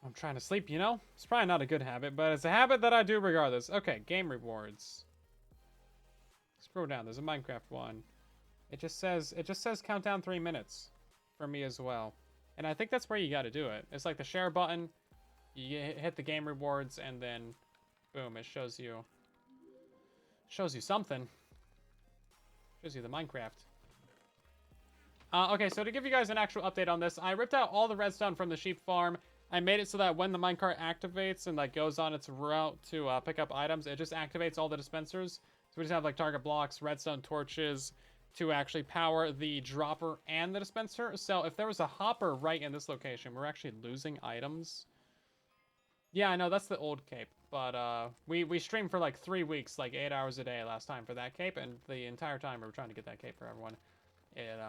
I'm trying to sleep, you know? It's probably not a good habit, but it's a habit that I do regardless. Okay, game rewards. Scroll down. There's a Minecraft one. It just says countdown 3 minutes for me as well. And I think that's where you got to do it. It's like the share button. You hit the game rewards and then boom, it shows you something. Shows you the Minecraft. Okay, so to give you guys an actual update on this, I ripped out all the redstone from the sheep farm. I made it so that when the minecart activates and like goes on its route to pick up items, it just activates all the dispensers. So we just have like target blocks, redstone torches to actually power the dropper and the dispenser. So if there was a hopper right in this location, we're actually losing items. Yeah, I know that's the old cape, but we streamed for like 3 weeks, like 8 hours a day last time for that cape, and the entire time we were trying to get that cape for everyone. It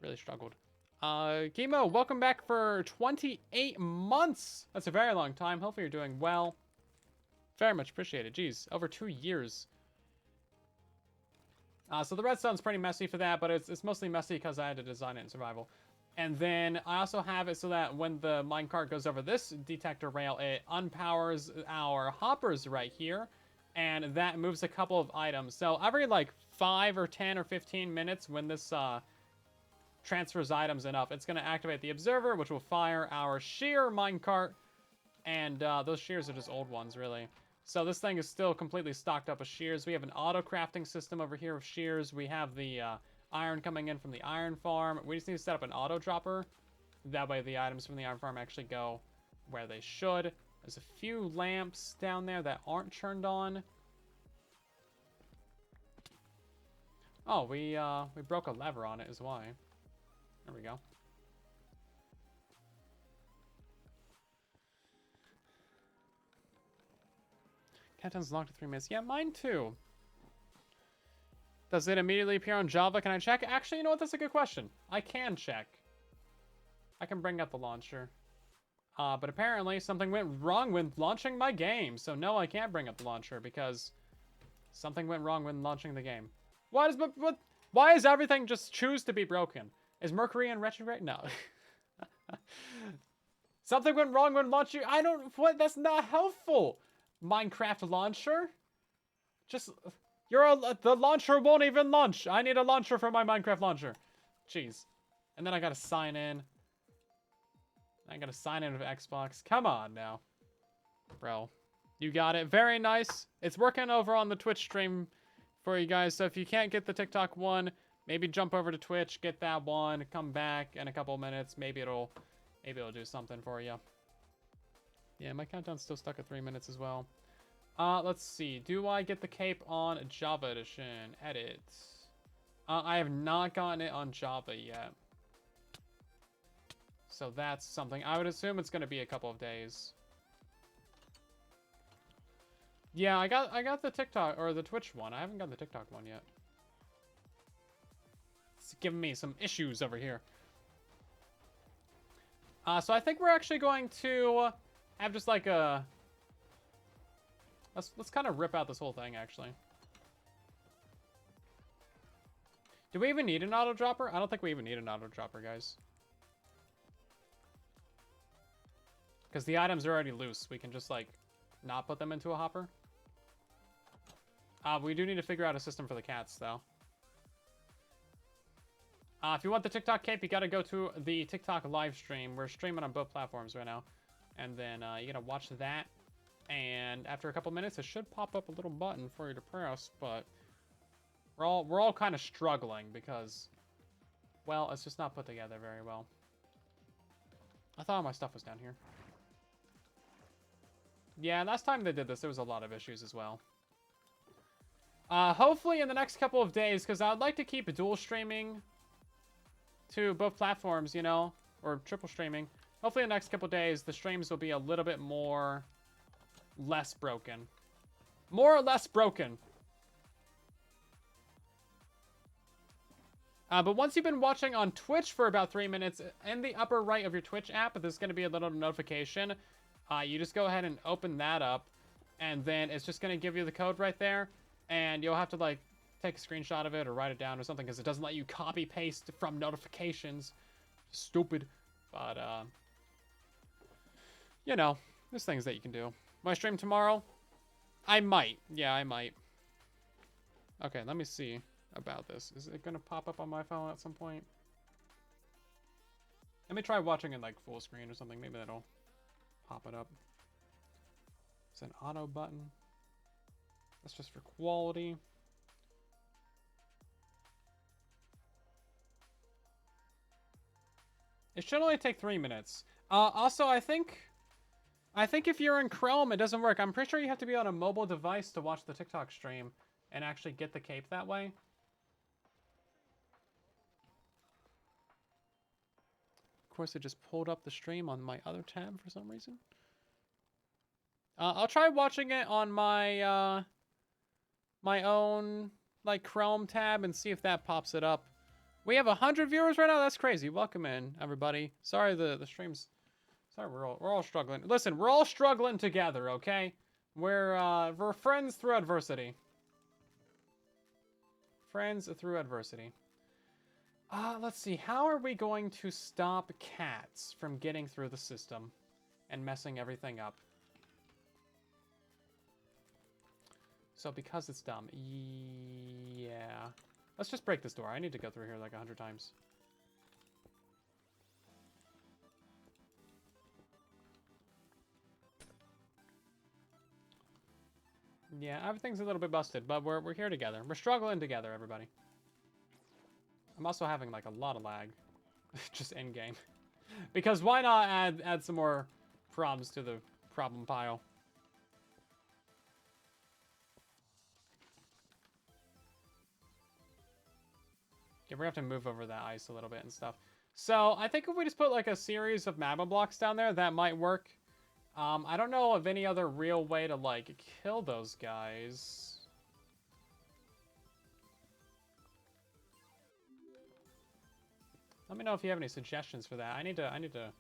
really struggled. Chemo, welcome back for 28 months. That's a very long time. Hopefully you're doing well. Very much appreciated. Jeez, over 2 years. So the redstone's pretty messy for that, but it's mostly messy because I had to design it in survival. And then I also have it so that when the minecart goes over this detector rail, it unpowers our hoppers right here, and that moves a couple of items. So every like 5 or 10 or 15 minutes when this transfers items enough, it's going to activate the observer, which will fire our shear minecart, and those shears are just old ones, really. So this thing is still completely stocked up with shears. We have an auto crafting system over here of shears. We have the iron coming in from the iron farm. We just need to set up an auto dropper. That way the items from the iron farm actually go where they should. There's a few lamps down there that aren't turned on. Oh, we broke a lever on it is why. There we go. Countdown's locked to 3 minutes. Yeah, mine too. Does it immediately appear on Java? Can I check? Actually, you know what? That's a good question. I can check. I can bring up the launcher. But apparently something went wrong when launching my game. So no, I can't bring up the launcher because something went wrong when launching the game. Why does everything just choose to be broken? Is Mercury in retrograde? No. Something went wrong when launching. I don't. What? That's not helpful. Minecraft launcher. Just the launcher won't even launch. I need a launcher for my Minecraft launcher. Jeez. And then I gotta sign in. I gotta sign in with Xbox. Come on now, bro. You got it. Very nice. It's working over on the Twitch stream for you guys. So if you can't get the TikTok one, maybe jump over to Twitch, get that one, come back in a couple of minutes. Maybe it'll do something for you. Yeah, my countdown's still stuck at 3 minutes as well. Let's see. Do I get the cape on Java Edition? Edit. I have not gotten it on Java yet. So that's something. I would assume it's going to be a couple of days. Yeah, I got the TikTok or the Twitch one. I haven't got the TikTok one yet. It's giving me some issues over here. So I think we're actually going to have just like a... Let's kind of rip out this whole thing, actually. Do we even need an auto dropper? I don't think we even need an auto dropper, guys. Because the items are already loose. We can just, like, not put them into a hopper. We do need to figure out a system for the cats, though. If you want the TikTok cape, you gotta go to the TikTok live stream. We're streaming on both platforms right now. And then you gotta watch that. And after a couple minutes, it should pop up a little button for you to press, but we're all kind of struggling because, well, it's just not put together very well. I thought my stuff was down here. Yeah, last time they did this, there was a lot of issues as well. Hopefully in the next couple of days, because I'd like to keep dual streaming to both platforms, you know, or triple streaming. Hopefully in the next couple of days, the streams will be a little bit more less broken. More or less broken. But once you've been watching on Twitch for about 3 minutes, in the upper right of your Twitch app, there's going to be a little notification. You just go ahead and open that up, and then it's just going to give you the code right there, and you'll have to, like, take a screenshot of it or write it down or something, because it doesn't let you copy-paste from notifications. Stupid. But, you know, there's things that you can do. Will I stream tomorrow? I might. Yeah, I might. Okay, let me see about this. Is it gonna pop up on my phone at some point? Let me try watching it like full screen or something. Maybe that'll pop it up. It's an auto button. That's just for quality. It should only take 3 minutes. Also, I think if you're in Chrome, it doesn't work. I'm pretty sure you have to be on a mobile device to watch the TikTok stream and actually get the cape that way. Of course, it just pulled up the stream on my other tab for some reason. I'll try watching it on my my own like Chrome tab and see if that pops it up. We have 100 viewers right now. That's crazy. Welcome in, everybody. Sorry the stream's. Sorry, we're all struggling. Listen, we're all struggling together, okay? We're friends through adversity. Friends through adversity. Let's see. How are we going to stop cats from getting through the system and messing everything up? So because it's dumb. Yeah. Let's just break this door. I need to go through here like 100 times. Yeah, everything's a little bit busted, but we're here together. We're struggling together, everybody. I'm also having like a lot of lag, just in game, because why not add some more problems to the problem pile? Yeah, we're gonna have to move over that ice a little bit and stuff. So I think if we just put like a series of magma blocks down there, that might work. I don't know of any other real way to, like, kill those guys. Let me know if you have any suggestions for that. I need to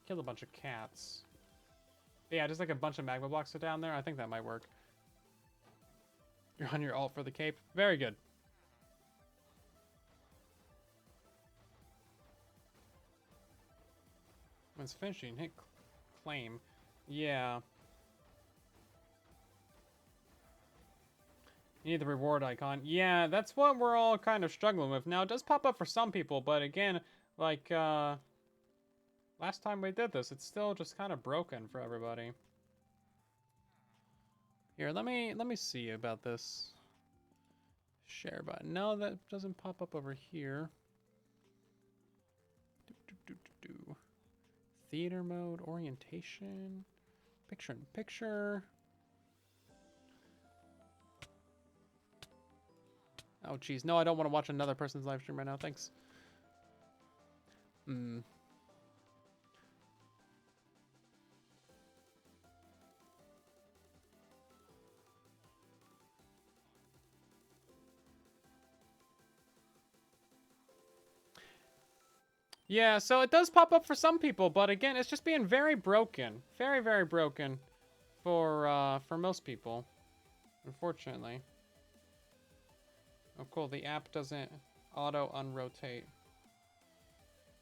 kill a bunch of cats. Yeah, just like a bunch of magma blocks are down there. I think that might work. You're on your ult for the cape. Very good. When it's finishing, hit claim. Yeah. You need the reward icon. Yeah, that's what we're all kind of struggling with. Now, it does pop up for some people, but again, like, last time we did this, it's still just kind of broken for everybody. Here, let me see about this. Share button. No, that doesn't pop up over here. Theater mode, orientation. Picture in picture. Oh, geez. No, I don't want to watch another person's live stream right now. Thanks. Yeah, so it does pop up for some people, but again, it's just being very broken. Very, very broken for most people, unfortunately. Oh, cool. The app doesn't auto unrotate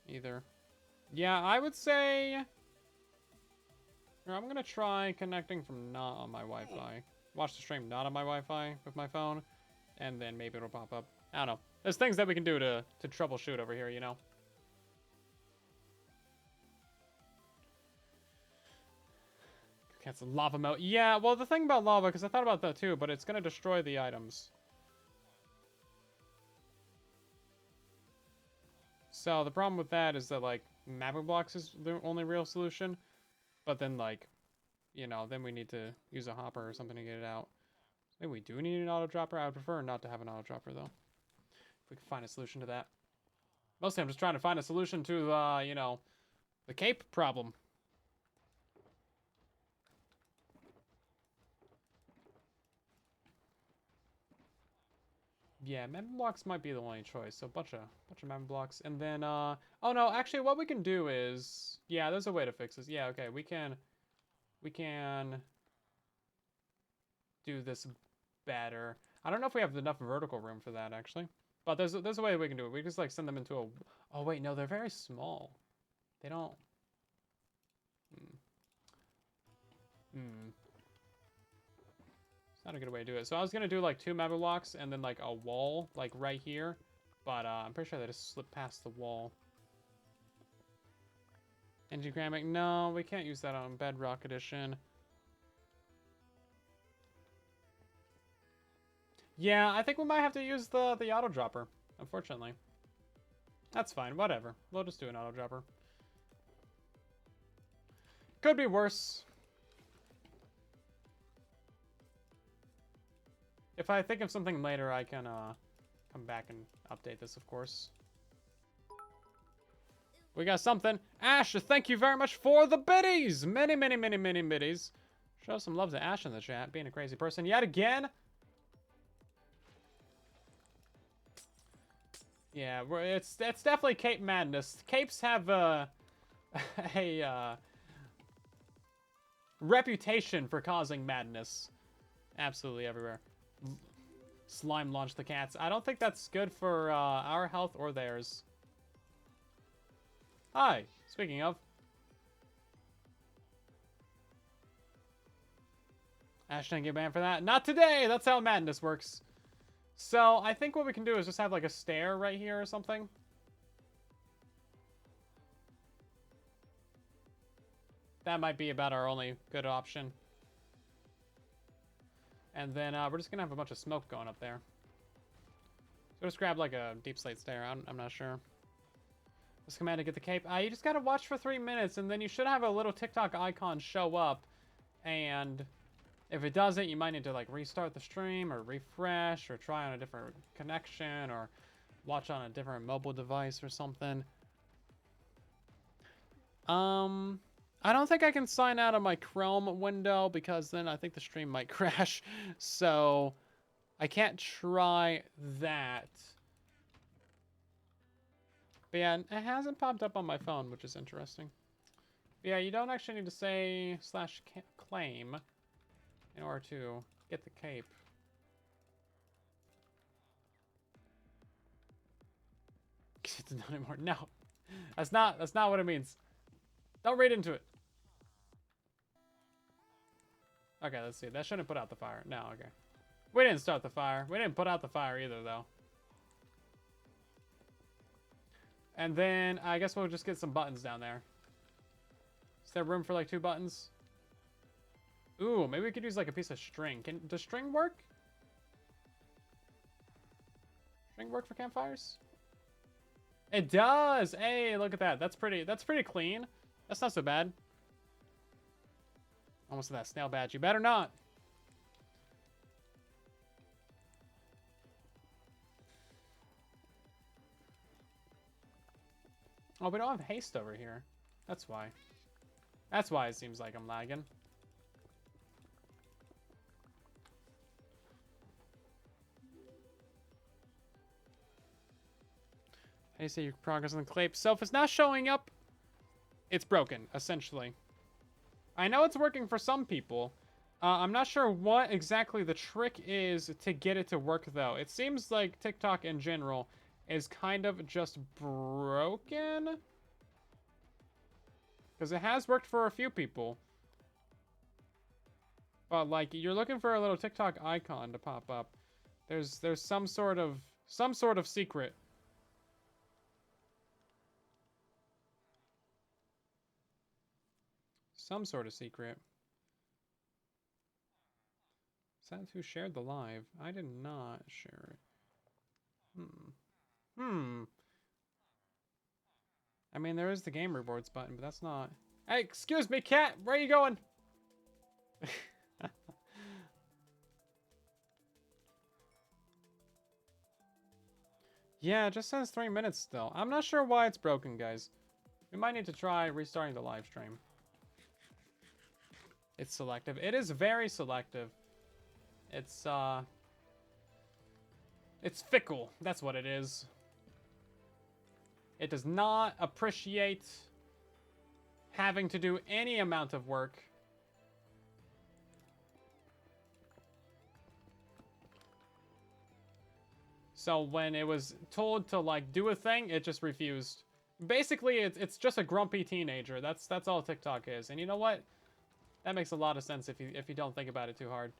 either. Yeah, I would say... Here, I'm going to try connecting from not on my Wi-Fi. Watch the stream not on my Wi-Fi with my phone, and then maybe it'll pop up. I don't know. There's things that we can do to troubleshoot over here, you know? Cancel lava melt. Yeah, well, the thing about lava, because I thought about that too, but it's going to destroy the items. So the problem with that is that, like, mapping blocks is the only real solution. But then, like, you know, then we need to use a hopper or something to get it out. Maybe we do need an auto dropper. I would prefer not to have an auto dropper, though. If we can find a solution to that. Mostly I'm just trying to find a solution to, you know, the cape problem. Yeah, mapping blocks might be the only choice. So bunch of mapping blocks, and then oh no, actually, what we can do is, yeah, there's a way to fix this. Yeah, okay, we can do this better. I don't know if we have enough vertical room for that actually, but there's a way we can do it. We just like send them into a. Oh wait, no, they're very small. They don't. Not a good way to do it. So I was gonna do like 2 mapping blocks and then like a wall like right here, but I'm pretty sure they just slipped past the wall. Engigrammic, no, we can't use that on Bedrock Edition. Yeah, I think we might have to use the auto dropper, unfortunately. That's fine, whatever. We'll just do an auto dropper. Could be worse. If I think of something later, I can come back and update this, of course. We got something. Ash, thank you very much for the biddies. Many biddies. Show some love to Ash in the chat, being a crazy person yet again. Yeah, it's definitely Cape Madness. Capes have a reputation for causing madness. Absolutely everywhere. Slime launch the cats. I don't think that's good for our health or theirs. Hi. Speaking of. Ash didn't get banned for that. Not today. That's how madness works. So I think what we can do is just have like a stair right here or something. That might be about our only good option. And then we're just going to have a bunch of smoke going up there. So just grab like a deep slate stair. I'm not sure. This command to get the cape. You just got to watch for 3 minutes and then you should have a little TikTok icon show up. And if it doesn't, you might need to like restart the stream or refresh or try on a different connection or watch on a different mobile device or something. I don't think I can sign out of my Chrome window because then I think the stream might crash. So I can't try that. But yeah, it hasn't popped up on my phone, which is interesting. But yeah, you don't actually need to say /claim in order to get the cape. It's not anymore. No, that's not what it means. Don't read into it. Okay, let's see. That shouldn't put out the fire. No, okay. We didn't start the fire. We didn't put out the fire either, though. And then I guess we'll just get some buttons down there. Is there room for like 2 buttons? Ooh, maybe we could use like a piece of string. Does string work? String work for campfires? It does. Hey, look at that. That's pretty clean. That's not so bad. Almost that snail badge. You better not. Oh, we don't have haste over here. That's why. That's why it seems like I'm lagging. How do you say your progress on the clape? So if it's not showing up, it's broken, essentially. I know it's working for some people. I'm not sure what exactly the trick is to get it to work, though. It seems like TikTok in general is kind of just broken. Because it has worked for a few people. But, like, you're looking for a little TikTok icon to pop up. There's some sort of Some sort of secret. Some sort of secret. Is that who shared the live? I did not share it. I mean, there is the game rewards button, but that's not... Hey, excuse me, cat! Where are you going? Yeah, it just says 3 minutes still. I'm not sure why it's broken, guys. We might need to try restarting the live stream. It's selective. It is very selective. It's fickle. That's what it is. It does not appreciate having to do any amount of work. So when it was told to like do a thing, it just refused. Basically, it's just a grumpy teenager. That's all TikTok is. And you know what? That makes a lot of sense if you don't think about it too hard.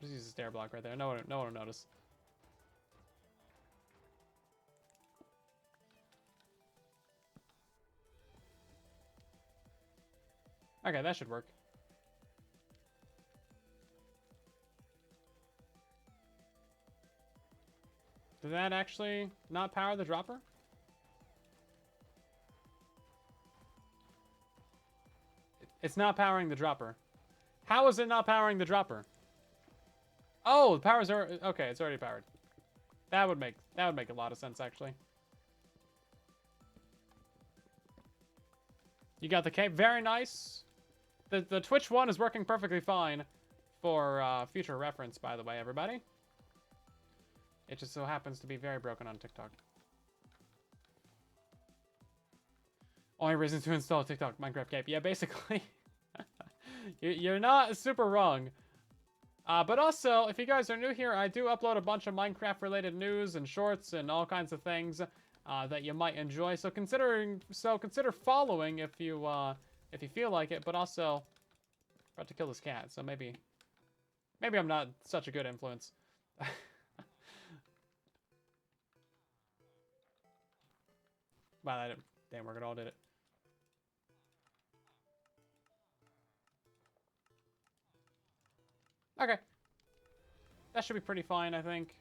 Just use a stair block right there. No one will notice. Okay, that should work. Did that actually not power the dropper? It's not powering the dropper. How is it not powering the dropper? Oh, the powers are okay. It's already powered. That would make a lot of sense actually. You got the cape. Very nice. The Twitch one is working perfectly fine for future reference, by the way, everybody. It just so happens to be very broken on TikTok. Only reason to install TikTok, Minecraft cape. Yeah, basically. You're not super wrong. But also, if you guys are new here, I do upload a bunch of Minecraft-related news and shorts and all kinds of things that you might enjoy. So consider following if you feel like it. But also, I'm about to kill this cat, so maybe I'm not such a good influence. Wow, that didn't work at all, did it? Okay. That should be pretty fine, I think.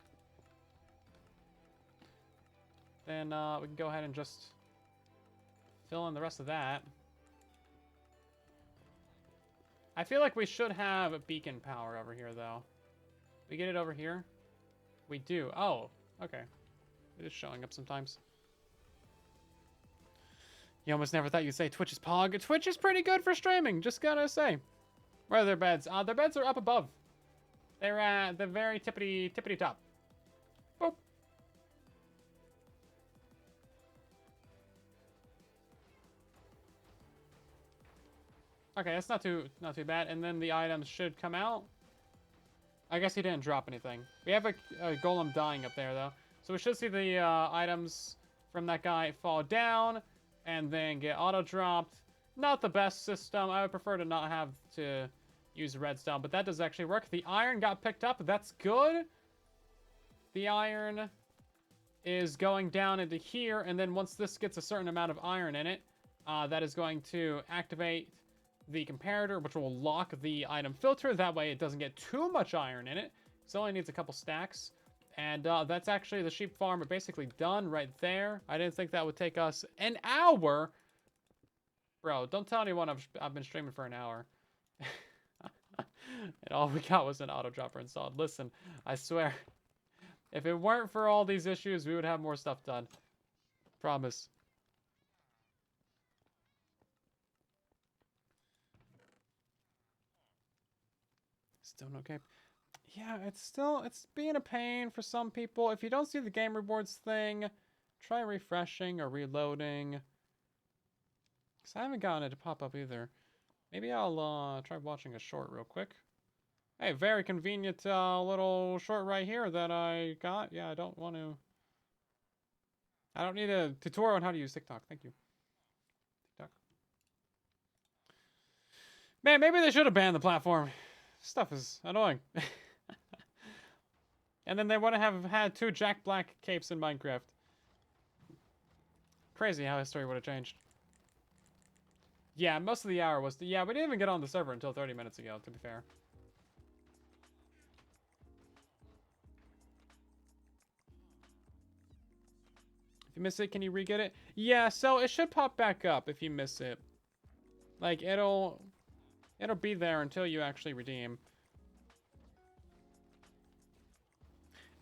Then we can go ahead and just fill in the rest of that. I feel like we should have a beacon power over here, though. We get it over here? We do. Oh, okay. It is showing up sometimes. You almost never thought you'd say Twitch is pog. Twitch is pretty good for streaming, just gotta say. Where are their beds? Their beds are up above. They're at the very tippity top. Boop. Okay, that's not too bad. And then the items should come out. I guess he didn't drop anything. We have a golem dying up there though, so we should see the items from that guy fall down and then get auto dropped. Not the best system. I would prefer to not have to use redstone, but that does actually work. The iron got picked up. That's good. The iron is going down into here, and then once this gets a certain amount of iron in it, that is going to activate the comparator, which will lock the item filter. That way it doesn't get too much iron in it. It only needs a couple stacks. And that's actually the sheep farm basically done right there. I didn't think that would take us an hour. Bro, don't tell anyone I've been streaming for an hour. And all we got was an auto dropper installed. Listen, I swear, if it weren't for all these issues, we would have more stuff done. Promise. Still no cape. Yeah, it's being a pain for some people. If you don't see the game rewards thing, try refreshing or reloading. Because I haven't gotten it to pop up either. Maybe I'll try watching a short real quick. Hey, very convenient little short right here that I got. Yeah, I don't need a tutorial on how to use TikTok. Thank you. TikTok. Man, maybe they should have banned the platform. Stuff is annoying. And then they wouldn't have had 2 Jack Black capes in Minecraft. Crazy how history would have changed. Yeah, most of the hour was... Yeah, we didn't even get on the server until 30 minutes ago, to be fair. If you miss it, can you re-get it? Yeah, so it should pop back up if you miss it. Like, it'll be there until you actually redeem.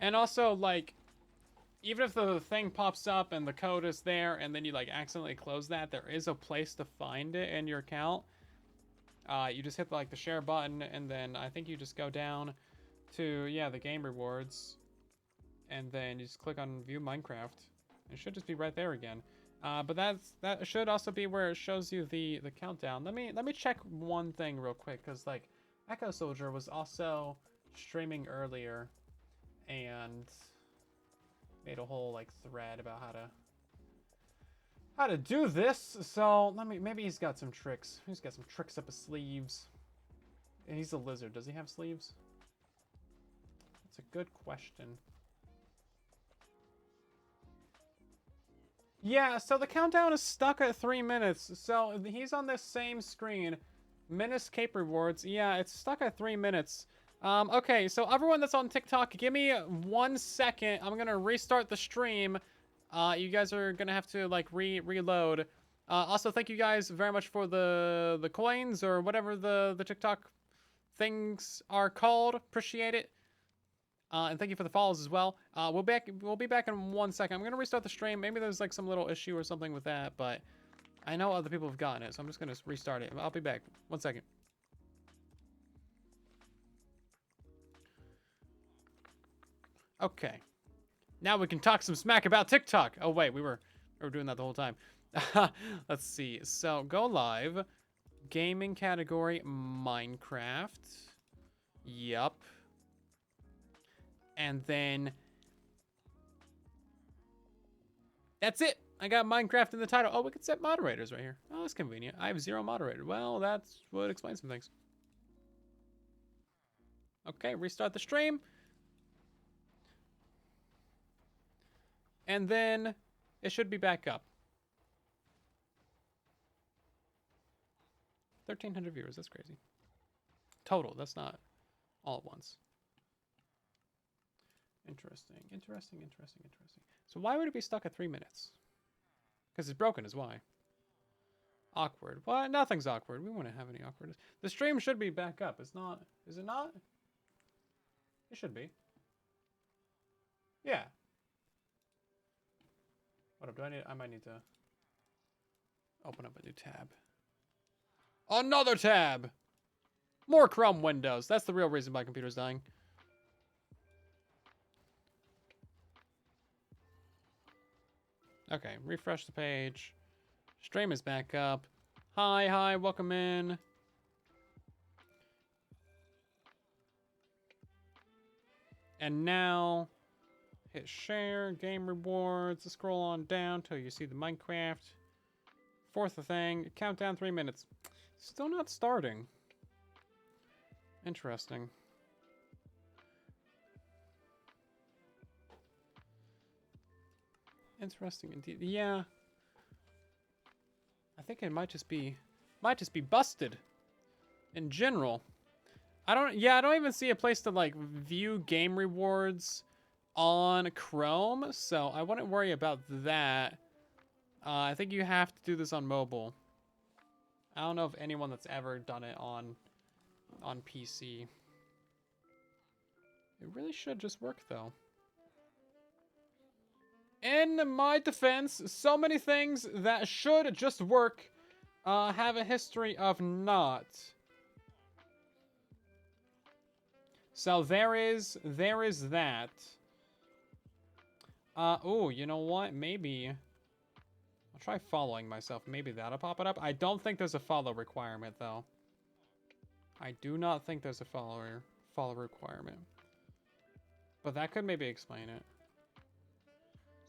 And also, like, even if the thing pops up and the code is there and then you, like, accidentally close that, there is a place to find it in your account. You just hit, like, the share button, and then I think you just go down to, yeah, the game rewards. And then you just click on View Minecraft. It should just be right there again. But that should also be where it shows you the countdown. Let me check one thing real quick, because, like, Echo Soldier was also streaming earlier and made a whole, like, thread about how to do this. So maybe he's got some tricks. He's got some tricks up his sleeves. And he's a lizard. Does he have sleeves? That's a good question. Yeah, so the countdown is stuck at 3 minutes. So he's on this same screen. Menace Cape Rewards. Yeah, it's stuck at 3 minutes. Okay, so everyone that's on TikTok, give me 1 second. I'm gonna restart the stream. You guys are gonna have to, like, reload. Also, thank you guys very much for the coins or whatever the TikTok things are called. Appreciate it. And thank you for the follows as well. We'll be back in 1 second. I'm gonna restart the stream. Maybe there's, like, some little issue or something with that, but I know other people have gotten it, so I'm just gonna restart it. I'll be back. 1 second. Okay. Now we can talk some smack about TikTok. Oh wait, we were doing that the whole time. Let's see. So go live. Gaming category Minecraft. Yup. And then that's it. I got Minecraft in the title. Oh, we can set moderators right here. Oh, that's convenient. I have 0 moderator. Well, that's what explains some things. Okay, restart the stream. And then it should be back up. 1,300 viewers. That's crazy. Total. That's not all at once. Interesting. So why would it be stuck at 3 minutes? Because it's broken is why. Awkward. What? Nothing's awkward. We wouldn't have any awkwardness. The stream should be back up. It's not. Is it not? It should be. Yeah. What up? I might need to open up a new tab. Another tab! More Chrome windows. That's the real reason my computer's dying. Okay, refresh the page. Stream is back up. Hi, welcome in. And now, hit share, game rewards, scroll on down till you see the Minecraft. Fourth thing, countdown 3 minutes. Still not starting. Interesting. Interesting indeed. Yeah. I think it might just be busted in general. I don't even see a place to, like, view game rewards on Chrome, so I wouldn't worry about that. I think you have to do this on mobile. I don't know of anyone that's ever done it on PC. It really should just work, though. In my defense, so many things that should just work have a history of not. So there is that. Oh, you know what? Maybe I'll try following myself. Maybe that'll pop it up. I don't think there's a follow requirement, though. I do not think there's a follow requirement. But that could maybe explain it.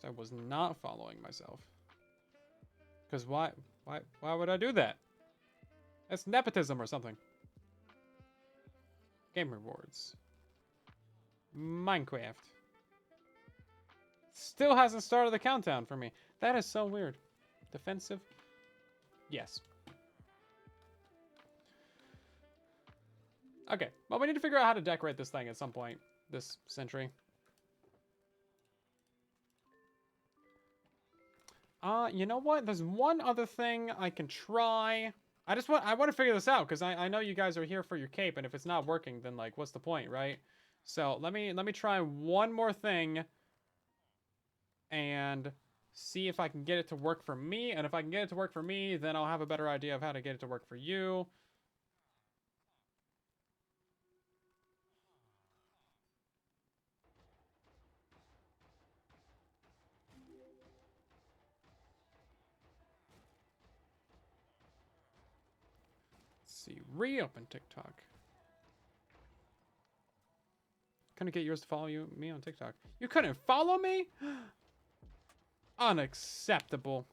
So I was not following myself. Because why would I do that? That's nepotism or something. Game rewards. Minecraft. Still hasn't started the countdown for me. That is so weird. Defensive? Yes. Okay, well, we need to figure out how to decorate this thing at some point this century. You know what? There's one other thing I can try. I want to figure this out because I know you guys are here for your cape, and if it's not working, then like, what's the point, right? So let me try one more thing and see if I can get it to work for me. And if I can get it to work for me, then I'll have a better idea of how to get it to work for you. Let's see, reopen TikTok. Couldn't get yours to follow me on TikTok. You couldn't follow me? Unacceptable.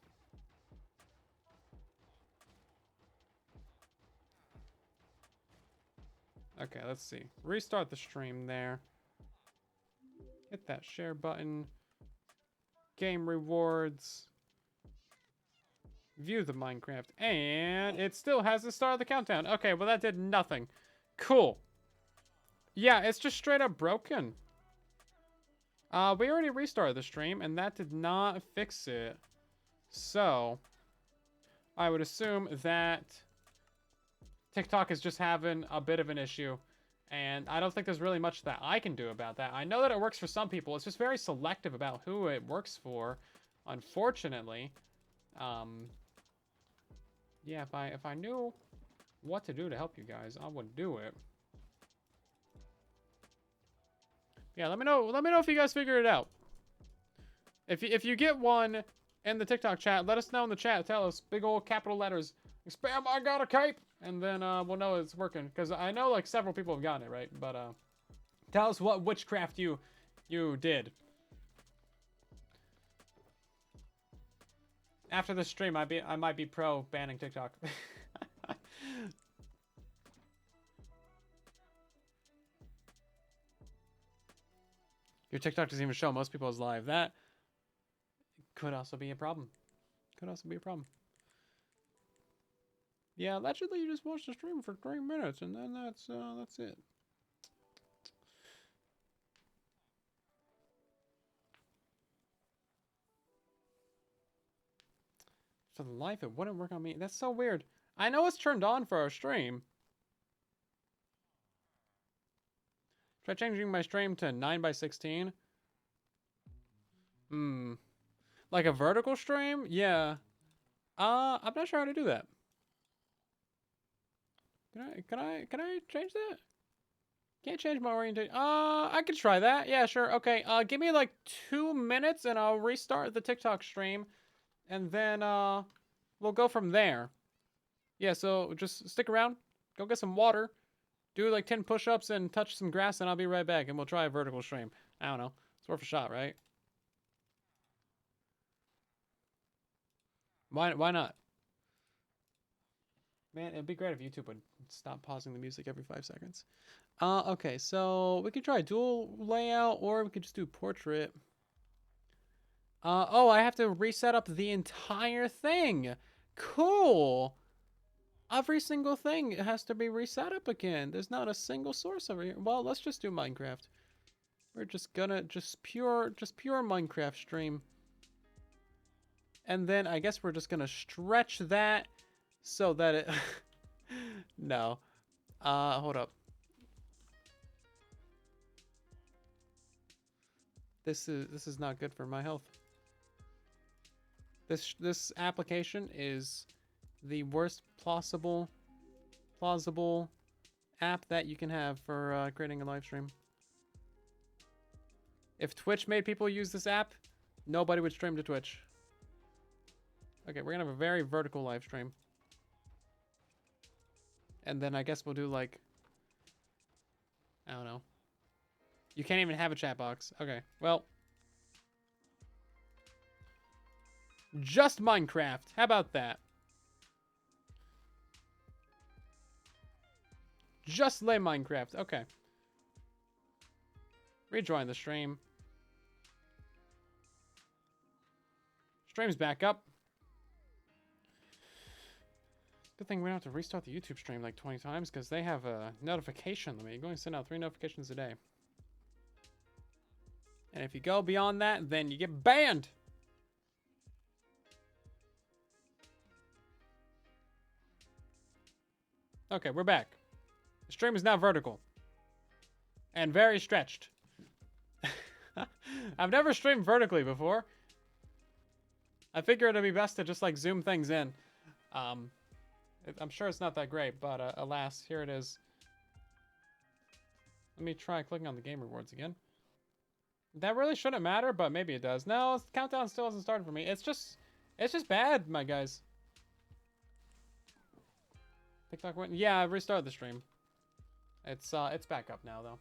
Okay, let's see. Restart the stream there. Hit that share button. Game rewards. View the Minecraft. And it still hasn't started the countdown. Okay, well that did nothing. Cool. Yeah, it's just straight up broken. We already restarted the stream, and that did not fix it. So, I would assume that TikTok is just having a bit of an issue. And I don't think there's really much that I can do about that. I know that it works for some people. It's just very selective about who it works for, unfortunately. Yeah, if I knew what to do to help you guys, I would do it. Yeah, let me know if you guys figure it out. If you get one in the TikTok chat, let us know in the chat. Tell us big old capital letters. Spam, I got a cape, and then we'll know it's working. Because I know like several people have gotten it, right? But tell us what witchcraft you did. After this stream, I might be pro banning TikTok. Your TikTok doesn't even show most people as live. That could also be a problem. Could also be a problem. Yeah, allegedly you just watch the stream for 3 minutes and then that's it. For the life, it wouldn't work on me. That's so weird. I know it's turned on for our stream. Try changing my stream to 9:16. Like a vertical stream? Yeah. I'm not sure how to do that. Can I change that? Can't change my orientation. I could try that. Yeah, sure. Okay. Give me like 2 minutes and I'll restart the TikTok stream. And then, we'll go from there. Yeah, so just stick around. Go get some water. Do like 10 push-ups and touch some grass and I'll be right back. And we'll try a vertical stream. I don't know. It's worth a shot, right? Why not? Man, it'd be great if YouTube would stop pausing the music every 5 seconds. Okay, so we could try dual layout or we could just do portrait. Oh, I have to reset up the entire thing. Cool. Every single thing has to be reset up again. There's not a single source over here. Well, let's just do Minecraft. We're just gonna just pure Minecraft stream. And then I guess we're just gonna stretch that so that it no. Hold up. This is not good for my health. This application is the worst plausible app that you can have for creating a live stream. If Twitch made people use this app, nobody would stream to Twitch. Okay, we're gonna have a very vertical live stream. And then I guess we'll do like, I don't know. You can't even have a chat box. Okay, well. Just Minecraft. How about that? Just lay Minecraft. Okay. Rejoin the stream. Stream's back up. Good thing we don't have to restart the YouTube stream like 20 times because they have a notification limit. You're going to send out 3 notifications a day. And if you go beyond that, then you get banned. Okay, we're back. The stream is now vertical. And very stretched. I've never streamed vertically before. I figure it'd be best to just like zoom things in. I'm sure it's not that great, but alas, here it is. Let me try clicking on the game rewards again. That really shouldn't matter, but maybe it does. No, countdown still hasn't started for me. It's just bad, my guys. TikTok went. Yeah, I restarted the stream. It's back up now though.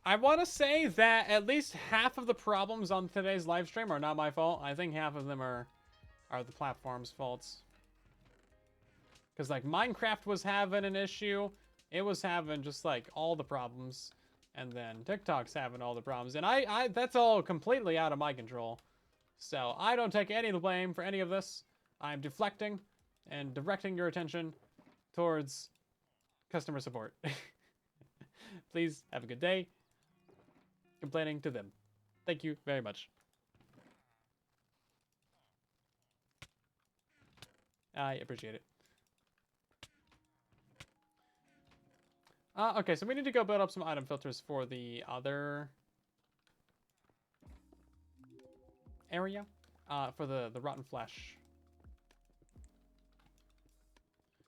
I want to say that at least half of the problems on today's live stream are not my fault. I think half of them are the platform's faults. Because like Minecraft was having an issue, it was having just like all the problems, and then TikTok's having all the problems, and I that's all completely out of my control. So I don't take any of the blame for any of this. I'm deflecting and directing your attention towards customer support. Please have a good day. Complaining to them. Thank you very much. I appreciate it. Okay, so we need to go build up some item filters for the other area. For the rotten flesh.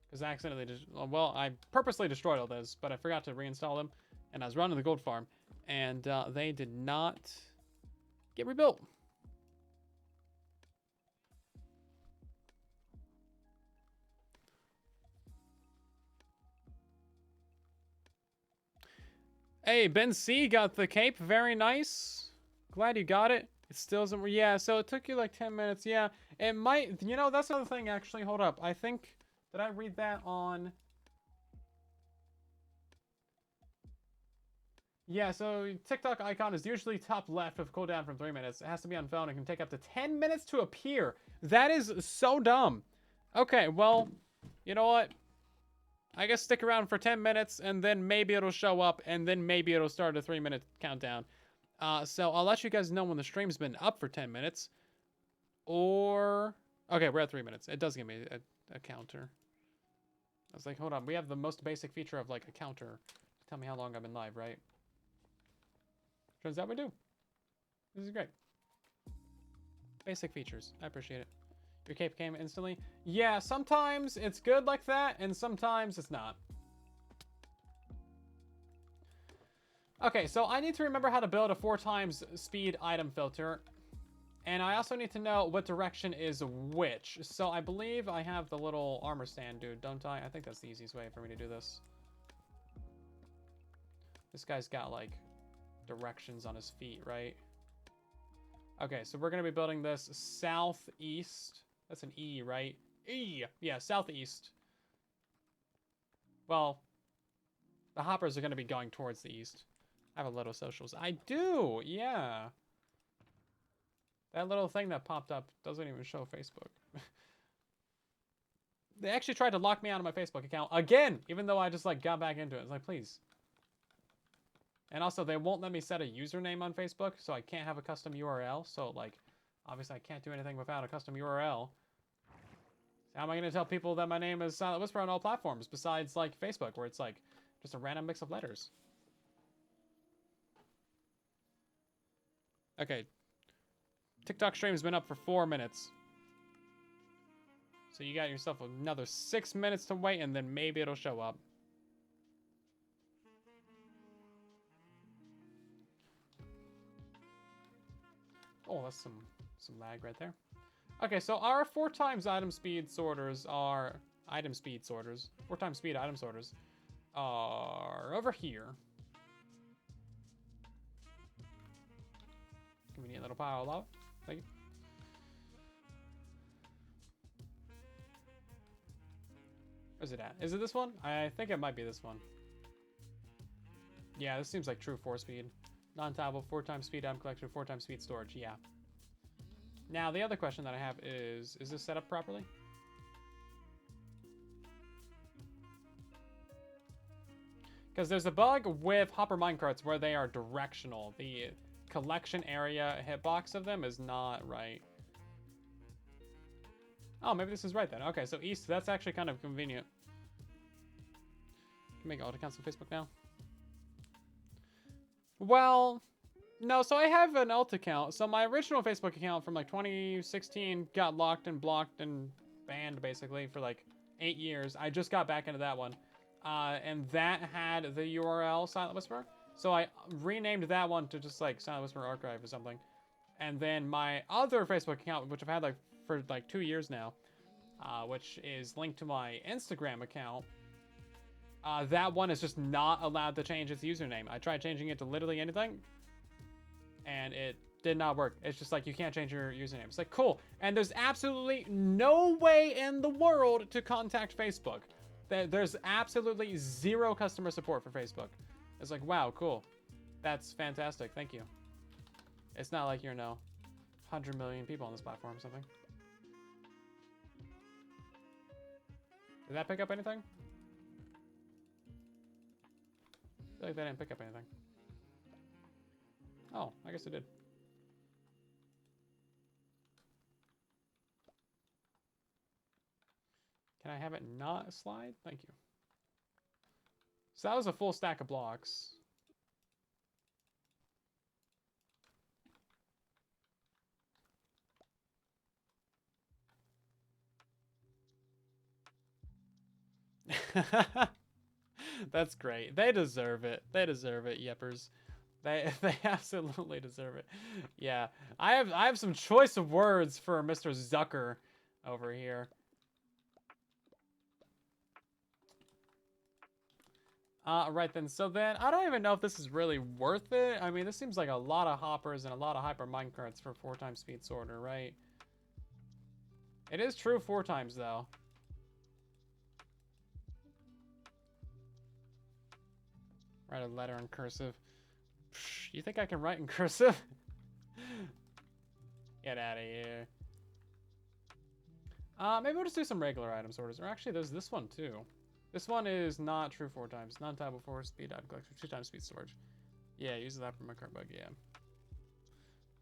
Because I accidentally well, I purposely destroyed all those, but I forgot to reinstall them, and I was running the gold farm, and they did not get rebuilt. Hey, Ben C got the cape. Very nice. Glad you got it. It still isn't. Yeah, so it took you like 10 minutes. Yeah, it might. You know, that's another thing, actually. Hold up. I think. Did I read that on? Yeah, so TikTok icon is usually top left with cooldown from 3 minutes. It has to be on phone and can take up to 10 minutes to appear. That is so dumb. Okay, well, you know what? I guess stick around for 10 minutes and then maybe it'll show up and then maybe it'll start a 3-minute countdown. So I'll let you guys know when the stream's been up for 10 minutes. Or... Okay, we're at 3 minutes. It does give me a counter. I was like, hold on. We have the most basic feature of like a counter to tell me how long I've been live, right? Turns out we do. This is great. Basic features. I appreciate it. Your cape came instantly. Yeah, sometimes it's good like that, and sometimes it's not. Okay, so I need to remember how to build a 4x speed item filter. And I also need to know what direction is which. So I believe I have the little armor stand, dude, don't I? I think that's the easiest way for me to do this. This guy's got, like, directions on his feet, right? Okay, so we're going to be building this southeast. That's an E, right? E! Yeah, southeast. Well, the hoppers are going to be going towards the east. I have a little socials. I do! Yeah. That little thing that popped up doesn't even show Facebook. They actually tried to lock me out of my Facebook account again, even though I just, like, got back into it. It's like, please. And also, they won't let me set a username on Facebook, so I can't have a custom URL. So, like, obviously I can't do anything without a custom URL. So how am I going to tell people that my name is Silent Whisper on all platforms, besides, like, Facebook, where it's, like, just a random mix of letters? Okay. TikTok stream's been up for 4 minutes. So you got yourself another 6 minutes to wait, and then maybe it'll show up. Oh, that's some lag right there. Okay, so our 4x item speed sorters are... 4x speed item sorters are over here. Convenient little pile of lava. Thank you. Where's it at? Is it this one? I think it might be this one. Yeah, this seems like true 4-speed. Non-tappable, 4 times speed item collection, 4 times speed storage. Yeah. Now, the other question that I have is this set up properly? Because there's a bug with hopper minecarts where they are directional. The collection area hitbox of them is not right. Oh, maybe this is right then. Okay, so east, that's actually kind of convenient. Can make alt accounts on Facebook now? Well, no, so I have an alt account. So my original Facebook account from like 2016 got locked and blocked and banned basically for like 8 years. I just got back into that one. And that had the URL Silent Whisper. So I renamed that one to just like Silent Whisper Archive or something. And then my other Facebook account, which I've had like for like 2 years now, which is linked to my Instagram account, that one is just not allowed to change its username. I tried changing it to literally anything, and it did not work. It's just like, you can't change your username. It's like, cool. And there's absolutely no way in the world to contact Facebook. There's absolutely zero customer support for Facebook. It's like, wow, cool. That's fantastic. Thank you. It's not like you're, 100 million people on this platform or something. Did that pick up anything? I feel like that didn't pick up anything. Oh, I guess it did. Can I have it not slide? Thank you. So that was a full stack of blocks. That's great. They deserve it. They deserve it, Yeppers. They absolutely deserve it. Yeah. I have some choice of words for Mr. Zucker over here. Right then. So then, I don't even know if this is really worth it. I mean, this seems like a lot of hoppers and a lot of hyper minecarts for 4 times speed sorter, right? It is true 4 times, though. Write a letter in cursive. Psh, you think I can write in cursive? Get out of here. Maybe we'll just do some regular item sorters. Or actually, there's this one, too. This one is not true 4 times. Non-tappable 4 speed item collection, 2 times speed storage. Yeah, use that for my cart bug, yeah.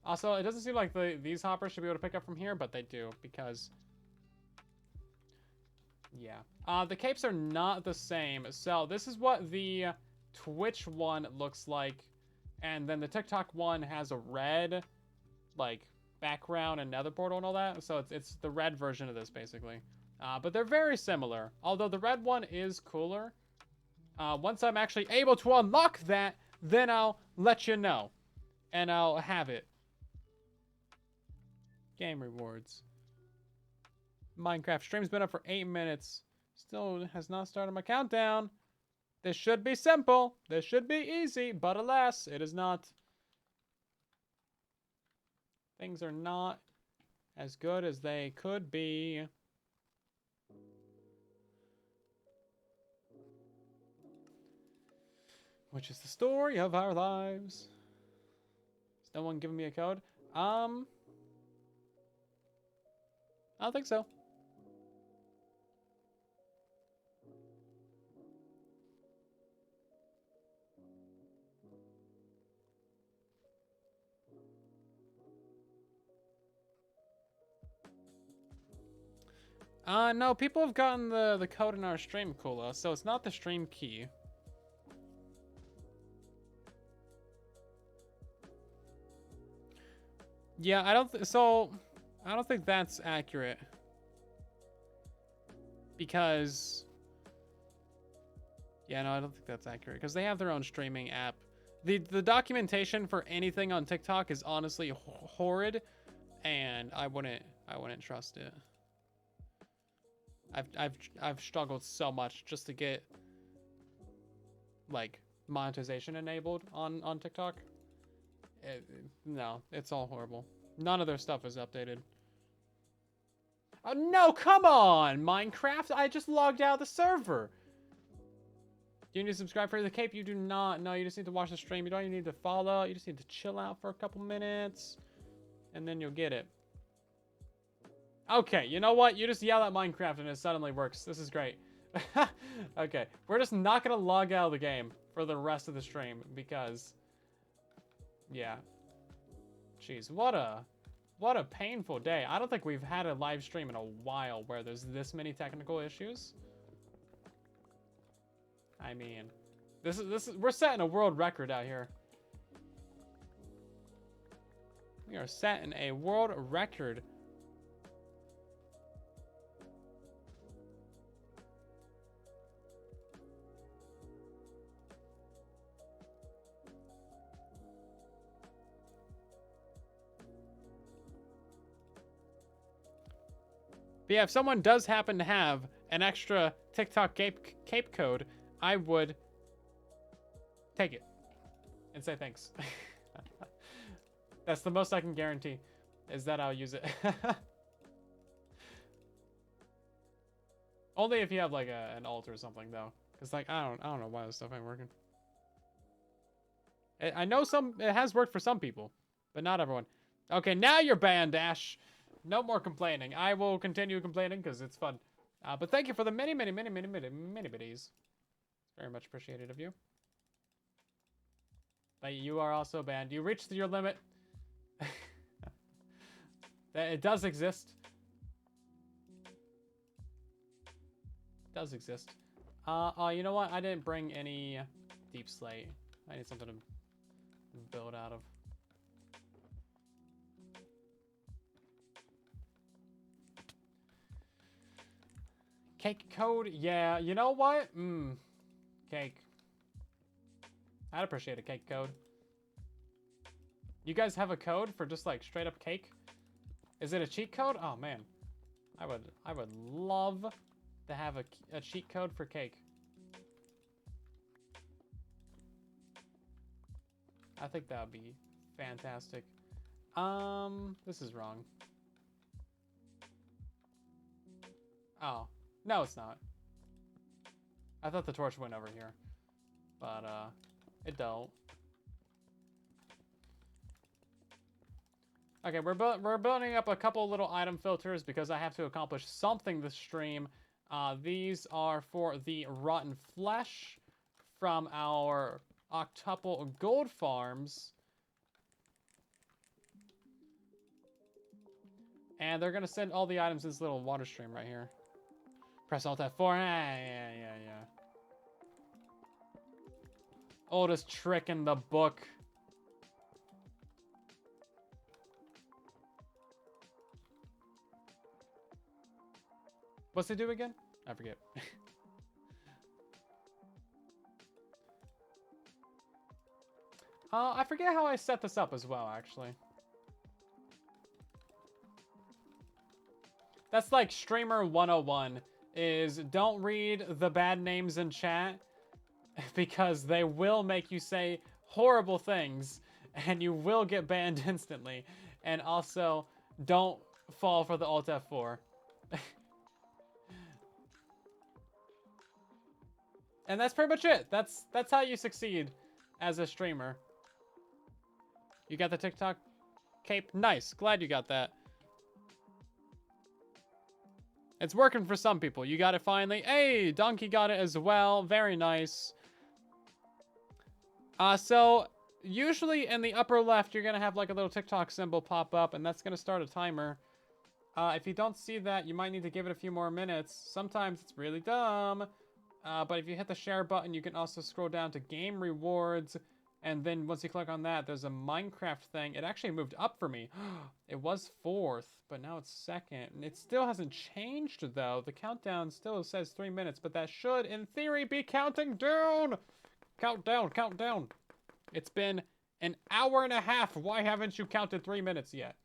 Also, it doesn't seem like these hoppers should be able to pick up from here, but they do, because... Yeah. The capes are not the same. So, this is what the Twitch one looks like. And then the TikTok one has a red, like, background and nether portal and all that. So, it's the red version of this, basically. But they're very similar. Although the red one is cooler. Once I'm actually able to unlock that, then I'll let you know. And I'll have it. Game rewards. Minecraft stream's been up for 8 minutes. Still has not started my countdown. This should be simple. This should be easy. But alas, it is not. Things are not as good as they could be. Which is the story of our lives. Is no one giving me a code? I don't think so. No, people have gotten the code in our stream, Kula, so it's not the stream key. Yeah, I don't think that's accurate. Because yeah, no, I don't think that's accurate because they have their own streaming app. The documentation for anything on TikTok is honestly horrid, and I wouldn't trust it. I've struggled so much just to get like monetization enabled on TikTok. No, it's all horrible. None of their stuff is updated. Oh no, come on, Minecraft! I just logged out of the server. Do you need to subscribe for the cape? You do not. No, you just need to watch the stream. You don't even need to follow. You just need to chill out for a couple minutes. And then you'll get it. Okay, you know what? You just yell at Minecraft and it suddenly works. This is great. Okay, we're just not going to log out of the game for the rest of the stream because... Yeah. Jeez, what a painful day. I don't think we've had a live stream in a while where there's this many technical issues. I mean, we're setting a world record out here. We are setting a world record. But yeah, if someone does happen to have an extra TikTok cape code, I would take it and say thanks. That's the most I can guarantee, is that I'll use it. Only if you have like an alt or something though, because like I don't know why this stuff ain't working. I know it has worked for some people, but not everyone. Okay, now you're banned, Ash. No more complaining. I will continue complaining because it's fun. But thank you for the many biddies. Very much appreciated of you. But you are also banned. You reached your limit. It does exist. It does exist. You know what? I didn't bring any deep slate. I need something to build out of. Cake code? Yeah, you know what? Cake. I'd appreciate a cake code. You guys have a code for just like straight up cake? Is it a cheat code? Oh man. I would love to have a cheat code for cake. I think that would be fantastic. This is wrong. Oh. No, it's not. I thought the torch went over here. But, it don't. Okay, we're building up a couple little item filters because I have to accomplish something this stream. These are for the rotten flesh from our octuple gold farms. And they're going to send all the items in this little water stream right here. Press Alt F4. Yeah. Oldest trick in the book. What's it do again? I forget. I forget how I set this up as well, actually. That's like Streamer 101, is don't read the bad names in chat because they will make you say horrible things and you will get banned instantly. And also, don't fall for the Alt F4. And that's pretty much it. That's how you succeed as a streamer. You got the TikTok cape? Nice. Glad you got that. It's working for some people. You got it finally. Hey, Donkey got it as well. Very nice. So usually in the upper left, you're going to have like a little TikTok symbol pop up, and that's going to start a timer. If you don't see that, you might need to give it a few more minutes. Sometimes it's really dumb. But if you hit the share button, you can also scroll down to game rewards. And then once you click on that, there's a Minecraft thing. It actually moved up for me. It was 4th, but now it's 2nd. And it still hasn't changed, though. The countdown still says 3 minutes, but that should, in theory, be counting down. Count down. It's been an hour and a half. Why haven't you counted 3 minutes yet?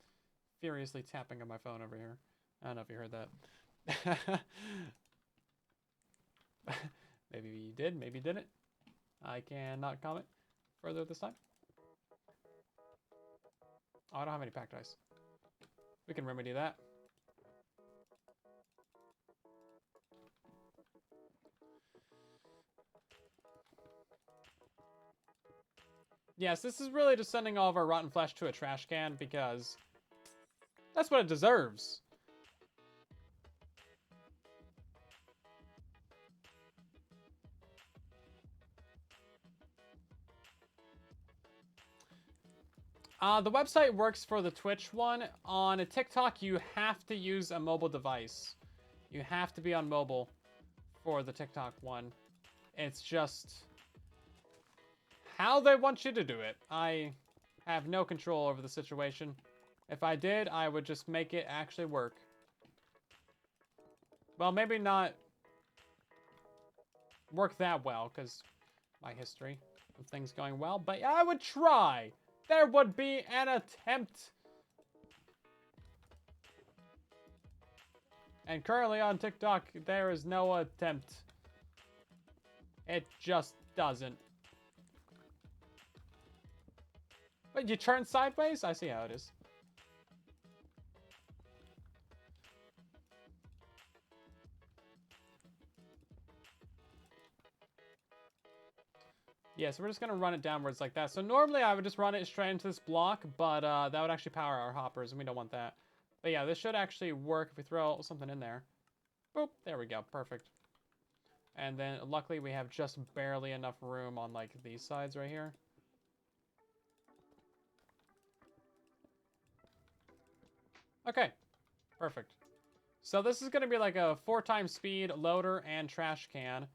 Furiously tapping on my phone over here. I don't know if you heard that. Maybe you did, maybe you didn't. I cannot comment further this time. Oh, I don't have any packed ice. We can remedy that. Yes, this is really just sending all of our rotten flesh to a trash can because that's what it deserves. The website works for the Twitch one. On a TikTok, you have to use a mobile device. You have to be on mobile for the TikTok one. It's just how they want you to do it. I have no control over the situation. If I did, I would just make it actually work. Well, maybe not work that well, because my history of things going well, but I would try. There would be an attempt. And currently on TikTok, there is no attempt. It just doesn't. Wait, you turn sideways? I see how it is. Yeah, so we're just gonna run it downwards like that. So normally I would just run it straight into this block, but that would actually power our hoppers, and we don't want that. But yeah, this should actually work if we throw something in there. Boop, there we go, perfect. And then luckily we have just barely enough room on like these sides right here. Okay, perfect. So this is gonna be like a 4x speed loader and trash can.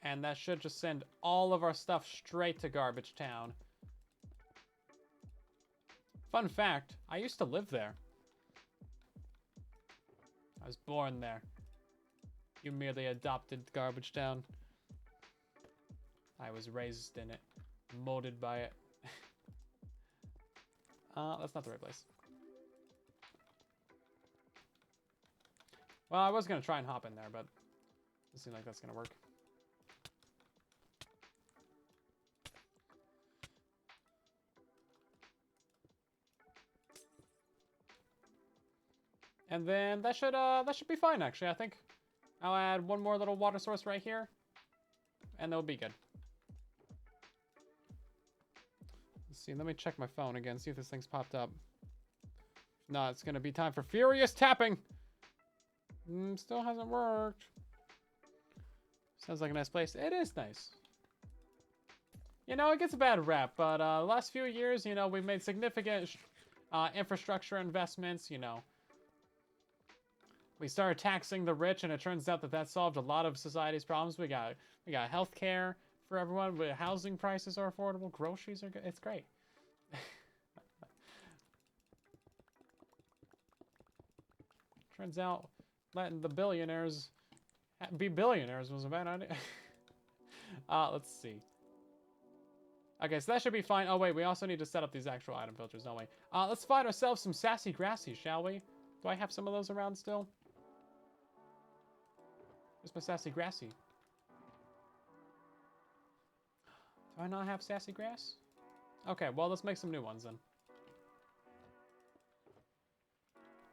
And that should just send all of our stuff straight to Garbage Town. Fun fact, I used to live there. I was born there. You merely adopted Garbage Town. I was raised in it, molded by it. That's not the right place. Well, I was gonna try and hop in there, but it doesn't seem like that's gonna work. And then that should be fine, actually. I think I'll add one more little water source right here, and that'll be good. Let's see. Let me check my phone again, see if this thing's popped up. No, it's gonna be time for furious tapping. Still hasn't worked. Sounds like a nice place. It is nice. You know, it gets a bad rap, but the last few years, you know, we've made significant infrastructure investments, you know. We started taxing the rich, and it turns out that that solved a lot of society's problems. We got healthcare for everyone. Housing prices are affordable. Groceries are good. It's great. Turns out letting the billionaires be billionaires was a bad idea. Let's see. Okay, so that should be fine. Oh, wait, we also need to set up these actual item filters, don't we? Let's find ourselves some sassy grassy, shall we? Do I have some of those around still? Where's my sassy grassy? Do I not have sassy grass? Okay, well, let's make some new ones then.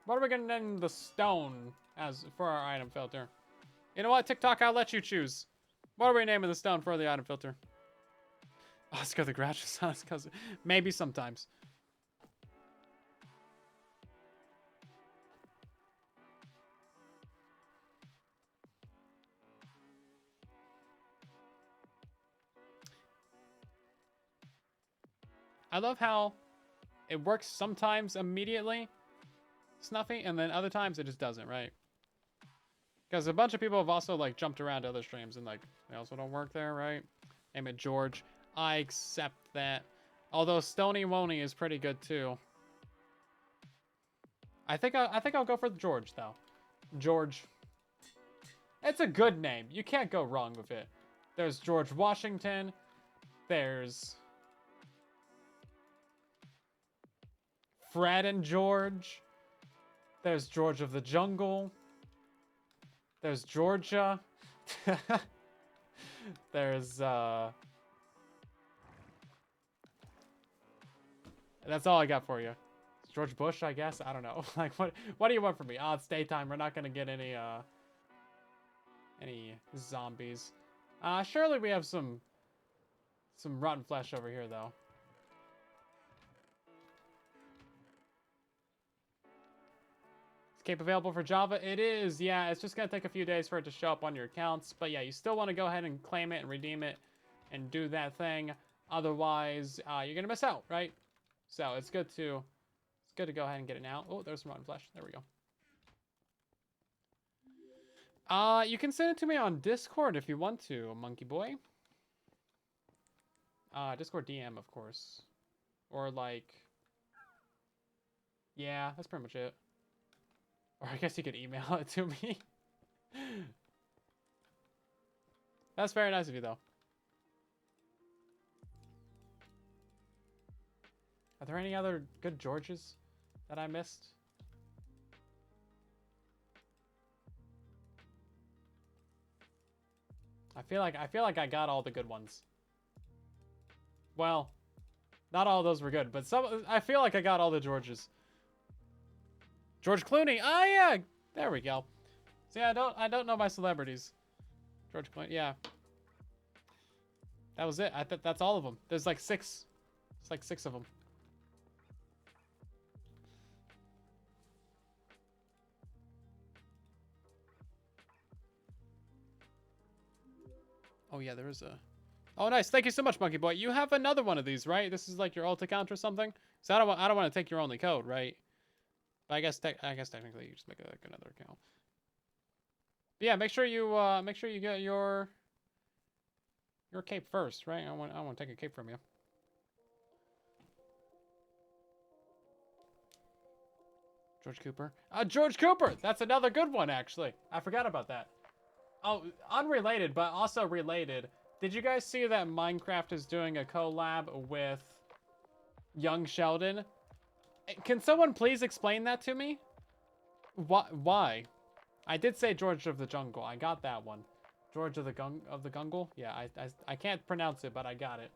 What are we gonna name the stone as for our item filter? You know what, TikTok, I'll let you choose. What are we naming the stone for the item filter? Oh, let's go the garage. Because maybe sometimes. I love how it works sometimes immediately, Snuffy, and then other times it just doesn't, right? Because a bunch of people have also, like, jumped around to other streams and, like, they also don't work there, right? Name it George. I accept that. Although Stony Wony is pretty good, too. I think I'll go for George, though. George. It's a good name. You can't go wrong with it. There's George Washington. There's Fred and George. There's George of the Jungle. There's Georgia. There's, that's all I got for you. It's George Bush, I guess? I don't know. Like, what do you want from me? Oh, it's daytime. We're not gonna get any zombies. Surely we have some rotten flesh over here, though. Is cape available for Java? It is, yeah. It's just going to take a few days for it to show up on your accounts. But yeah, you still want to go ahead and claim it and redeem it and do that thing. Otherwise, you're going to miss out, right? So it's good to go ahead and get it now. Oh, there's some rotten flesh. There we go. You can send it to me on Discord if you want to, Monkey Boy. Discord DM, of course. Or like... Yeah, that's pretty much it. Or I guess you could email it to me. That's very nice of you, though. Are there any other good Georges that I missed? I feel like I got all the good ones. Well, not all of those were good, but I feel like I got all the Georges. George Clooney. Oh yeah, there we go. See, I don't know my celebrities. George Clooney. Yeah. That was it. That's all of them. There's like 6. It's like 6 of them. Oh yeah, there is a... Oh nice, thank you so much, Monkey Boy. You have another one of these, right? This is like your alt account or something. So I don't want to take your only code, right? But I guess technically you just make like another account. But yeah, make sure you get your cape first, right? I want to take a cape from you. George Cooper. George Cooper. That's another good one, actually. I forgot about that. Oh, unrelated, but also related. Did you guys see that Minecraft is doing a collab with Young Sheldon? Can someone please explain that to me? Why? I did say George of the Jungle. I got that one. George of the Gungle? Yeah, I can't pronounce it, but I got it.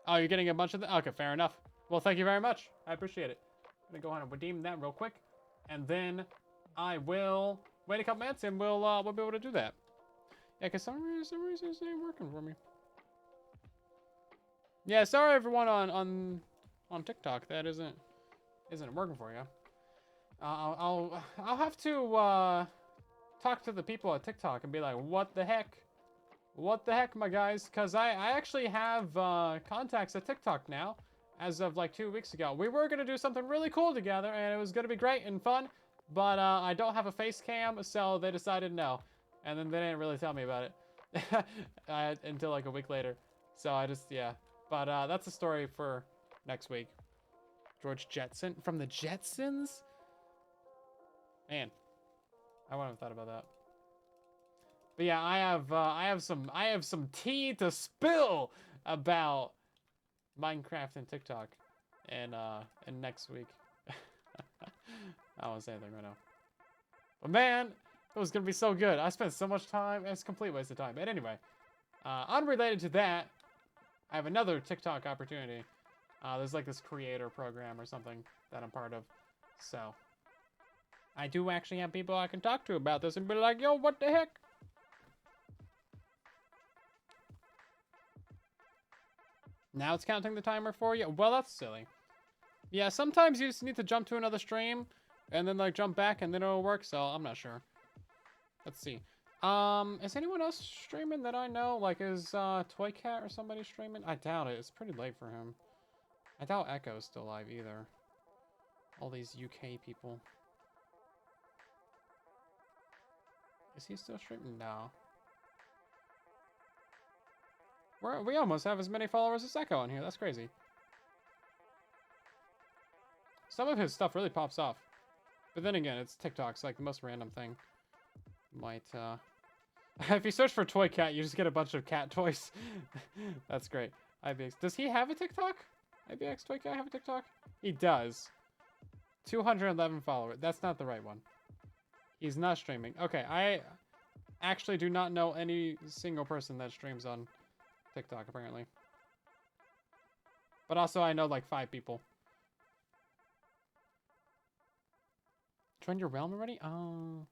Oh, you're getting a bunch of them? Okay, fair enough. Well, thank you very much. I appreciate it. I'm gonna go ahead and redeem that real quick. And then I will wait a couple minutes and we'll be able to do that. Yeah, because some reason this ain't working for me. Yeah, sorry everyone on TikTok that isn't working for you. I'll have to talk to the people at TikTok and be like, what the heck? What the heck, my guys? Because I actually have contacts at TikTok now. As of like 2 weeks ago. We were going to do something really cool together, and it was going to be great and fun, but I don't have a face cam, so they decided no. And then they didn't really tell me about it until like a week later. So I just, yeah. But that's a story for next week. George Jetson from the Jetsons? Man, I wouldn't have thought about that. But yeah, I have some tea to spill about Minecraft and TikTok and next week. I don't want to say anything right now. But man, it was gonna be so good. I spent so much time. It's a complete waste of time. But anyway, unrelated to that, I have another TikTok opportunity. There's like this creator program or something that I'm part of. So I do actually have people I can talk to about this and be like, yo, what the heck? Now it's counting the timer for you? Well, that's silly. Yeah, sometimes you just need to jump to another stream and then like jump back and then it'll work, so I'm not sure. Let's see. Is anyone else streaming that I know? Like, is Toy Cat or somebody streaming? I doubt it. It's pretty late for him. I doubt Echo's still live either. All these UK people. Is he still streaming? No. We almost have as many followers as Echo on here. That's crazy. Some of his stuff really pops off. But then again, it's TikTok's like the most random thing. Might, if you search for Toy Cat, you just get a bunch of cat toys. That's great. IBX. Does he have a TikTok? IBX Toy Cat have a TikTok? He does. 211 followers. That's not the right one. He's not streaming. Okay, I actually do not know any single person that streams on TikTok, apparently. But also, I know like 5 people. Join your realm already? Oh.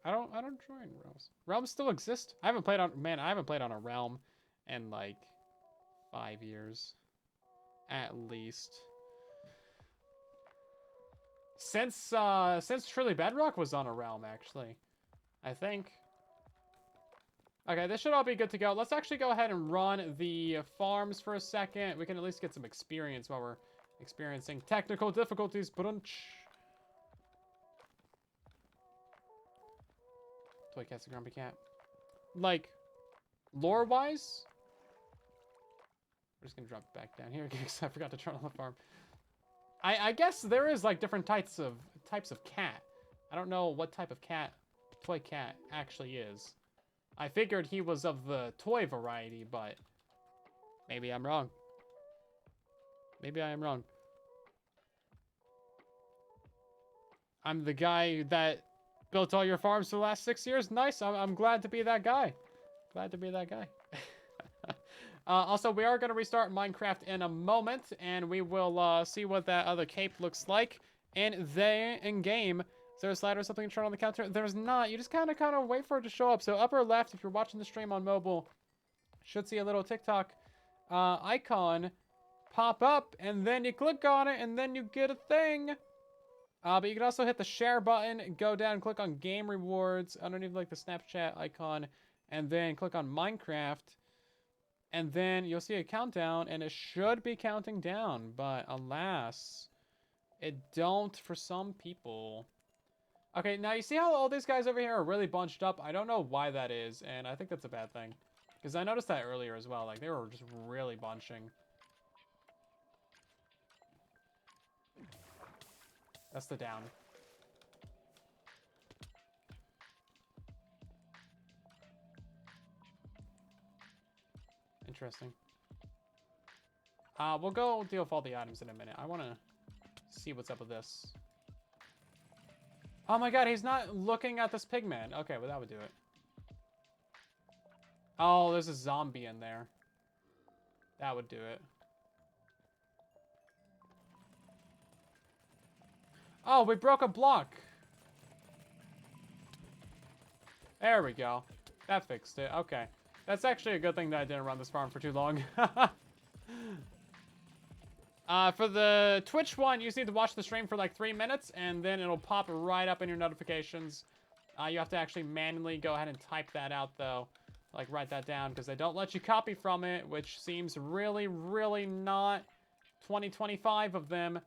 I don't join realms. Realms still exist. I haven't played on, man, I haven't played on a realm in like 5 years. At least. Since truly Bedrock was on a realm, actually. I think. Okay, this should all be good to go. Let's actually go ahead and run the farms for a second. We can at least get some experience while we're experiencing technical difficulties. Brunch. Toy cat's a grumpy cat. Like, lore-wise, we're just gonna drop it back down here because I forgot to turn on the farm. I guess there is like different types of cat. I don't know what type of cat toy cat actually is. I figured he was of the toy variety, but maybe I'm wrong. Maybe I am wrong. I'm the guy that built all your farms for the last 6 years. Nice. I'm glad to be that guy. Glad to be that guy. Also, we are going to restart Minecraft in a moment, and we will see what that other cape looks like in game. Is there a slider or something to turn on the counter? There's not. You just kind of wait for it to show up. So upper left, if you're watching the stream on mobile, should see a little TikTok icon pop up, and then you click on it, and then you get a thing. But you can also hit the share button, go down, click on game rewards underneath like the Snapchat icon, and then click on Minecraft. And then you'll see a countdown, and it should be counting down, but alas, it don't for some people. Okay, now you see how all these guys over here are really bunched up? I don't know why that is, and I think that's a bad thing. Because I noticed that earlier as well, like they were just really bunching. That's the down. Interesting. We'll go deal with all the items in a minute. I want to see what's up with this. Oh my god, he's not looking at this pigman. Okay, well that would do it. Oh, there's a zombie in there. That would do it. Oh, we broke a block. There we go. That fixed it. Okay. That's actually a good thing that I didn't run this farm for too long. For the Twitch one, you just need to watch the stream for like 3 minutes, and then it'll pop right up in your notifications. You have to actually manually go ahead and type that out, though. Like, write that down, because they don't let you copy from it, which seems really, really not 2025 of them.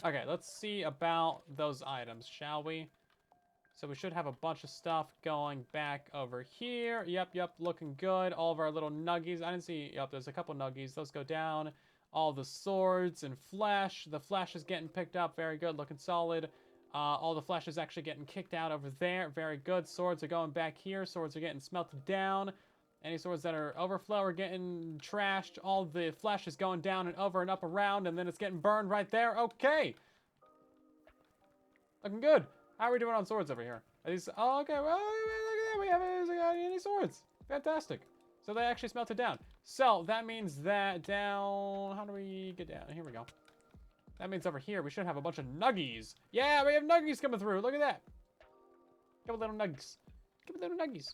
Okay, let's see about those items, shall we? So we should have a bunch of stuff going back over here. Yep, looking good. All of our little nuggies. I didn't see, yep, there's a couple nuggies. Those go down. All the swords and flesh. The flesh is getting picked up. Very good, looking solid. All the flesh is actually getting kicked out over there. Very good. Swords are going back here. Swords are getting smelted down. Any swords that are overflow are getting trashed. All the flesh is going down and over and up around, and then it's getting burned right there. Okay. Looking good. How are we doing on swords over here? Are these, oh, okay, well, look at that. We haven't got any swords. Fantastic. So they actually smelted down. So that means that down, how do we get down? Here we go. That means over here we should have a bunch of nuggies. Yeah, we have nuggies coming through. Look at that. Couple little nuggies. Couple little nuggies.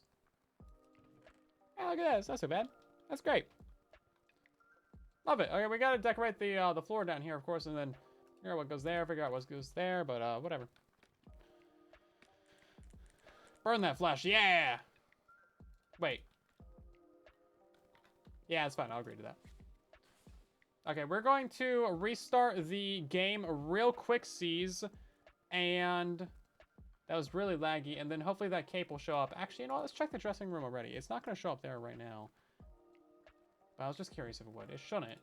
Yeah, look at that. It's not so bad. That's great. Love it. Okay, we gotta decorate the floor down here, of course, and then figure out what goes there, figure out what goes there, but whatever. Burn that flesh, yeah! Wait. Yeah, it's fine, I'll agree to that. Okay, we're going to restart the game real quick, C's, and that was really laggy, and then hopefully that cape will show up. Actually, you know what, let's check the dressing room already. It's not gonna show up there right now. But I was just curious if it would. It shouldn't.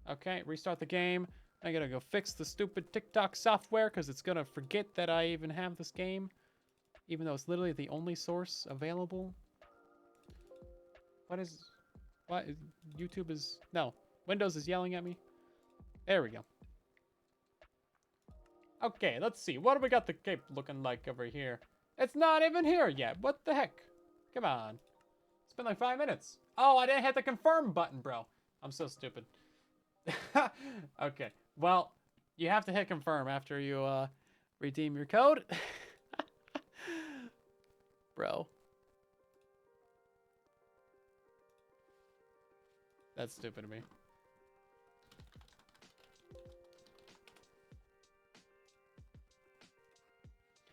Okay, restart the game. I gotta go fix the stupid TikTok software because it's gonna forget that I even have this game. Even though it's literally the only source available. What? YouTube is, no. Windows is yelling at me. There we go. Okay, let's see. What do we got the cape looking like over here? It's not even here yet. What the heck? Come on. It's been like 5 minutes. Oh, I didn't hit the confirm button, bro. I'm so stupid. Okay, well, You have to hit confirm after you redeem your code. Bro. That's stupid of me.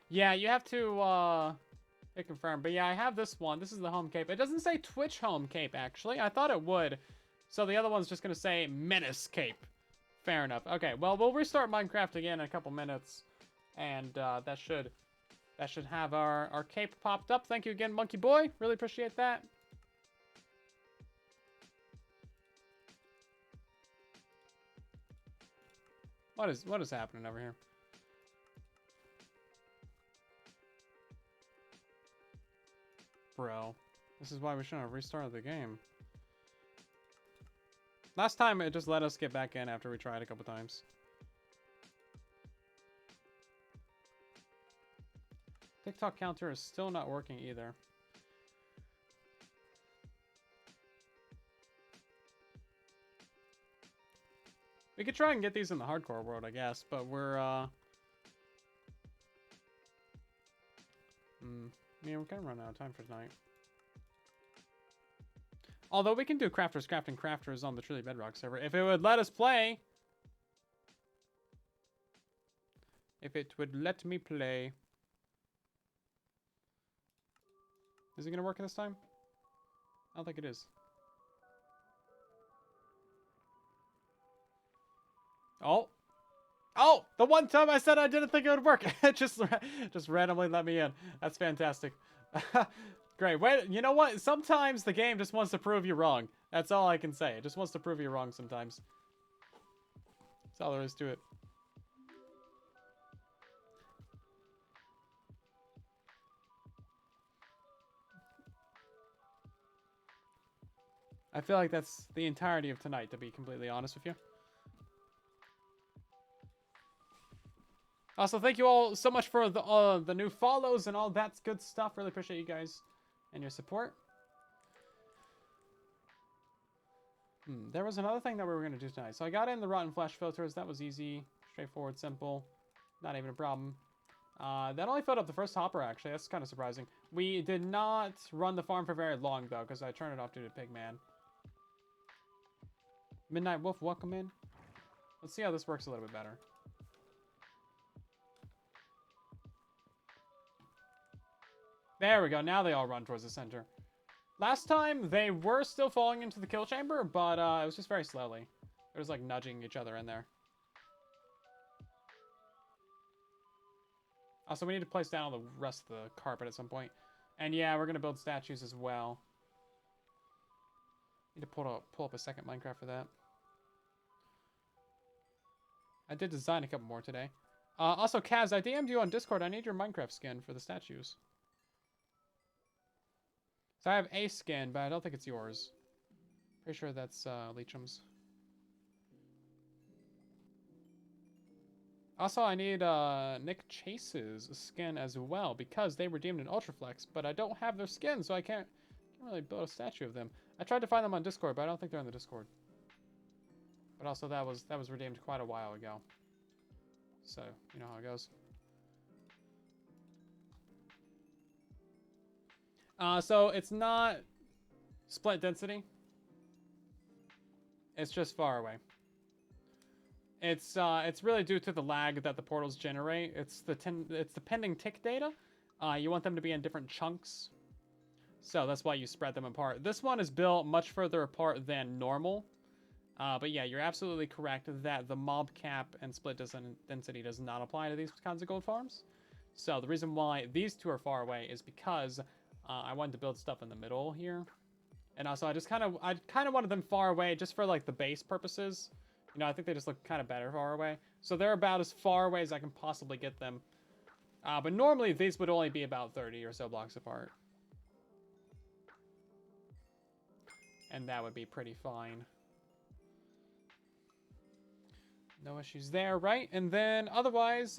Yeah, you have to hit confirm. But yeah, I have this one. This is the home cape. It doesn't say Twitch home cape, actually. I thought it would. So the other one's just going to say Menace cape. Fair enough. Okay, well, we'll restart Minecraft again in a couple minutes. And that should have our cape popped up. Thank you again, Monkey Boy. Really appreciate that. What is happening over here? Bro, this is why we shouldn't have restarted the game. Last time it just let us get back in after we tried a couple times. TikTok counter is still not working either. We could try and get these in the hardcore world, I guess, but we're yeah, we're kind of running out of time for tonight. Although we can do Crafters Crafting Crafters on the Truly Bedrock server. If it would let us play. If it would let me play. Is it going to work this time? I don't think it is. Oh. Oh! The one time I said I didn't think it would work. It just randomly let me in. That's fantastic. Great. Wait, you know what? Sometimes the game just wants to prove you wrong. That's all I can say. It just wants to prove you wrong sometimes. That's all there is to it. I feel like that's the entirety of tonight, to be completely honest with you. Also, thank you all so much for the new follows and all that good stuff. Really appreciate you guys and your support. There was another thing that we were going to do tonight. So I got in the rotten flesh filters. That was easy, straightforward, simple. Not even a problem. That only filled up the first hopper, actually. That's kind of surprising. We did not run the farm for very long, though, because I turned it off due to Pigman. Midnight Wolf, welcome in. Let's see how this works a little bit better. There we go. Now they all run towards the center. Last time, they were still falling into the kill chamber, but it was just very slowly. It was like nudging each other in there. Also, we need to place down all the rest of the carpet at some point. And yeah, we're going to build statues as well. Need to pull up a second Minecraft for that. I did design a couple more today. Also, Kaz, I DM'd you on Discord. I need your Minecraft skin for the statues. So I have a skin, but I don't think it's yours. Pretty sure that's Leecham's. Also, I need Nick Chase's skin as well, because they redeemed an Ultraflex, but I don't have their skin, so I can't really build a statue of them. I tried to find them on Discord, but I don't think they're on the Discord. But also, that was redeemed quite a while ago. So, you know how it goes. So it's not split density. It's just far away. It's really due to the lag that the portals generate. It's the pending tick data. You want them to be in different chunks. So that's why you spread them apart. This one is built much further apart than normal. But yeah, you're absolutely correct that the mob cap and split density does not apply to these kinds of gold farms. So the reason why these two are far away is because I wanted to build stuff in the middle here. And also I kind of wanted them far away just for like the base purposes. You know, I think they just look kind of better far away. So they're about as far away as I can possibly get them. But normally these would only be about 30 or so blocks apart. And that would be pretty fine. No issues there, right? And then otherwise,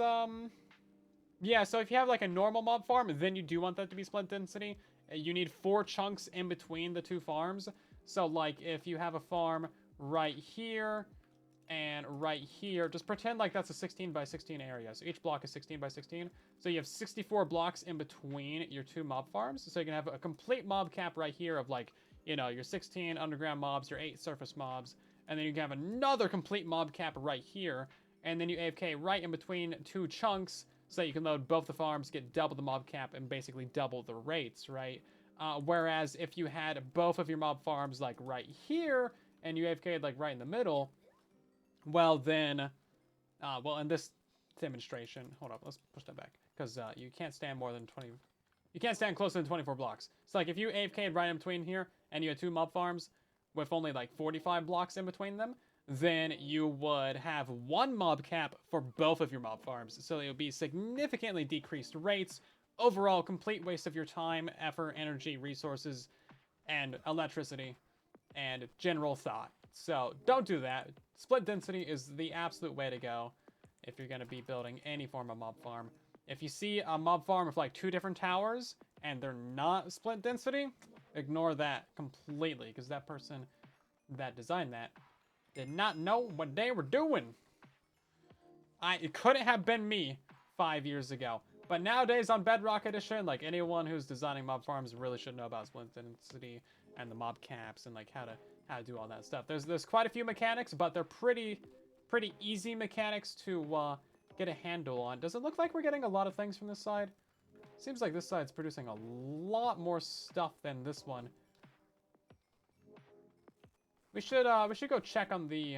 yeah, so if you have like a normal mob farm, then you do want that to be split density. You need 4 chunks in between the 2 farms. So like if you have a farm right here, And right here, just pretend like that's a 16 by 16 area. So each block is 16 by 16. So you have 64 blocks in between your two mob farms. So you can have a complete mob cap right here of like, you know, your 16 underground mobs, your 8 surface mobs. And then you can have another complete mob cap right here. And then you AFK right in between two chunks so that you can load both the farms, get double the mob cap, and basically double the rates, right? Whereas if you had both of your mob farms like right here and you AFK'd like right in the middle, well then, well in this demonstration, hold up, let's push that back, because you can't stand more than 20, you can't stand closer than 24 blocks. So like if you AFK'd right in between here and you had two mob farms with only like 45 blocks in between them, then you would have one mob cap for both of your mob farms. So it would be significantly decreased rates, overall complete waste of your time, effort, energy, resources, and electricity, and general thought. So don't do that. Split density is the absolute way to go if you're going to be building any form of mob farm. If you see a mob farm with like 2 different towers and they're not split density, ignore that completely, because that person that designed that did not know what they were doing. It couldn't have been me 5 years ago. But nowadays on Bedrock Edition, like anyone who's designing mob farms really should know about split density and the mob caps and like how to do all that stuff. There's quite a few mechanics, but they're pretty easy mechanics to get a handle on. Does it look like we're getting a lot of things from this side? Seems like this side's producing a lot more stuff than this one. We should go check on the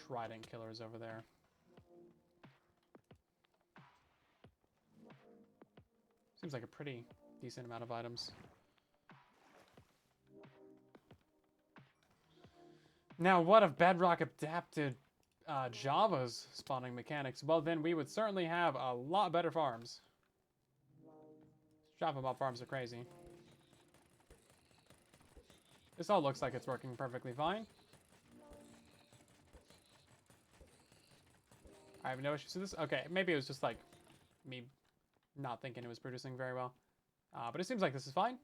trident killers over there. Seems like a pretty decent amount of items. Now, what if Bedrock adapted Java's spawning mechanics? Well, then we would certainly have a lot better farms. Java mob farms are crazy. This all looks like it's working perfectly fine. I have no issues with this. Okay, maybe it was just like me not thinking it was producing very well. But it seems like this is fine.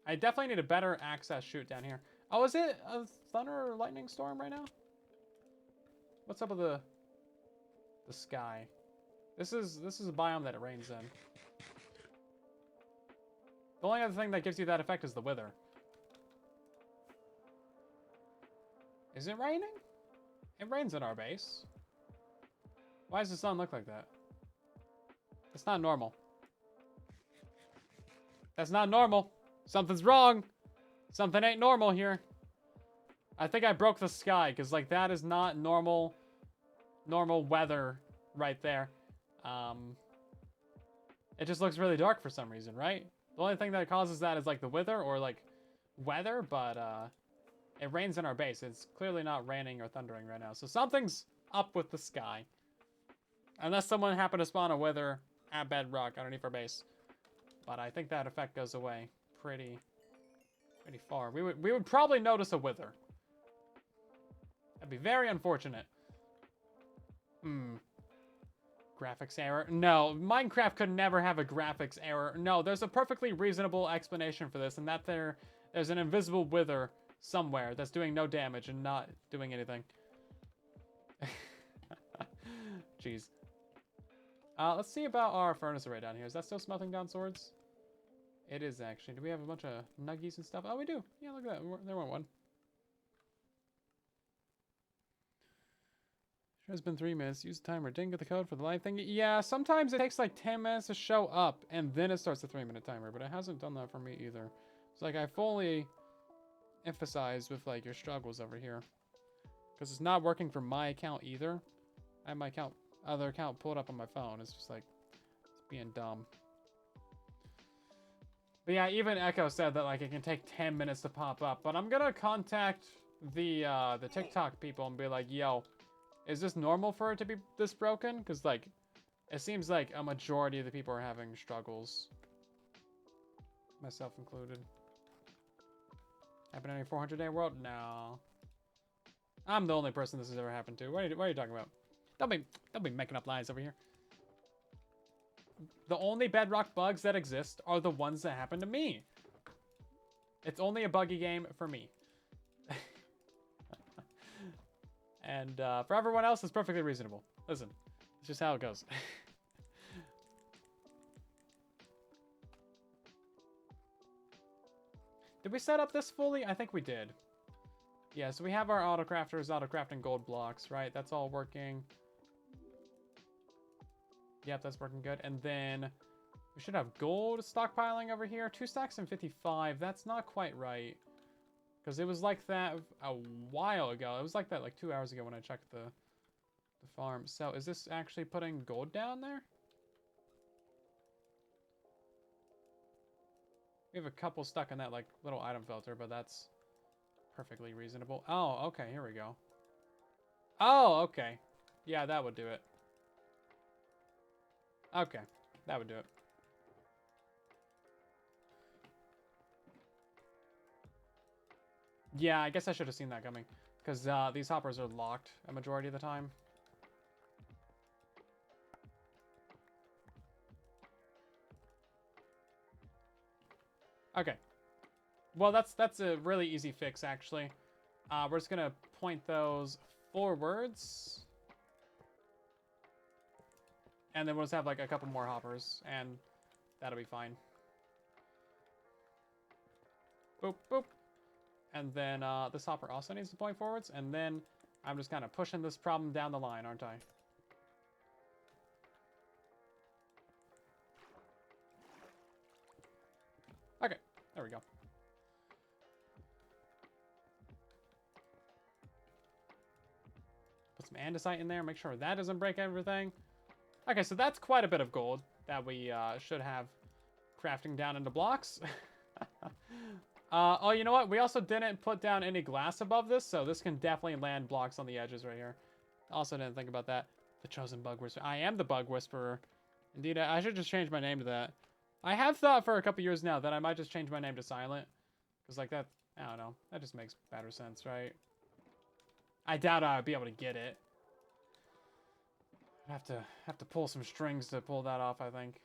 I definitely need a better access chute down here. Oh, is it a thunder or lightning storm right now? What's up with the sky? This is a biome that it rains in. The only other thing that gives you that effect is the wither. Is it raining? It rains in our base. Why does the sun look like that? That's not normal. That's not normal. Something's wrong. Something ain't normal here. I think I broke the sky, because like that is not normal weather right there. It just looks really dark for some reason, right? The only thing that causes that is like the wither or like weather, but it rains in our base. It's clearly not raining or thundering right now. So something's up with the sky. Unless someone happened to spawn a wither at Bedrock underneath our base. But I think that effect goes away pretty far. We would probably notice a wither. That'd be very unfortunate. Graphics error? No, Minecraft could never have a graphics error. No, there's a perfectly reasonable explanation for this, and that there's an invisible wither somewhere that's doing no damage and not doing anything. Jeez. Let's see about our furnace array down here. Is that still smelting down swords? It is actually. Do we have a bunch of nuggies and stuff? Oh, we do. Yeah, look at that. There went one. Sure, it's been 3 minutes. Use the timer. Didn't get the code for the live thing. Yeah, sometimes it takes like 10 minutes to show up, and then it starts the 3-minute timer, but it hasn't done that for me either. It's like I fully emphasize with like your struggles over here. Because it's not working for my account either. I have my other account pulled up on my phone. It's just like, it's being dumb. But yeah, even Echo said that like it can take 10 minutes to pop up. But I'm gonna contact the TikTok people and be like, yo, is this normal for it to be this broken? Because like, it seems like a majority of the people are having struggles. Myself included. Happen in a 400-day world? No. I'm the only person this has ever happened to. What are you talking about? Don't be making up lies over here. The only Bedrock bugs that exist are the ones that happen to me. It's only a buggy game for me. And for everyone else, it's perfectly reasonable. Listen, it's just how it goes. Did we set up this fully? I think we did. Yeah, so we have our autocrafters auto-crafting gold blocks, right? That's all working. Yep, that's working good. And then we should have gold stockpiling over here. 2 stacks and 55. That's not quite right. Because it was like that a while ago. It was like that like 2 hours ago when I checked the farm. So is this actually putting gold down there? We have a couple stuck in that like little item filter, but that's perfectly reasonable. Oh, okay, here we go. Oh, okay. Yeah, that would do it. Okay, that would do it. Yeah, I guess I should have seen that coming. Because these hoppers are locked a majority of the time. Okay. Well, that's a really easy fix, actually. We're just going to point those forwards. And then we'll just have, like, a couple more hoppers. And that'll be fine. Boop, boop. And then this hopper also needs to point forwards. And then I'm just kind of pushing this problem down the line, aren't I? Okay, there we go. Put some andesite in there, make sure that doesn't break everything. Okay, so that's quite a bit of gold that we should have crafting down into blocks. Oh, you know what? We also didn't put down any glass above this, so this can definitely land blocks on the edges right here. Also didn't think about that. The chosen bug whisperer. I am the bug whisperer. Indeed, I should just change my name to that. I have thought for a couple years now that I might just change my name to Silent. Because, like, that, I don't know. That just makes better sense, right? I doubt I'd be able to get it. I'd have to pull some strings to pull that off, I think.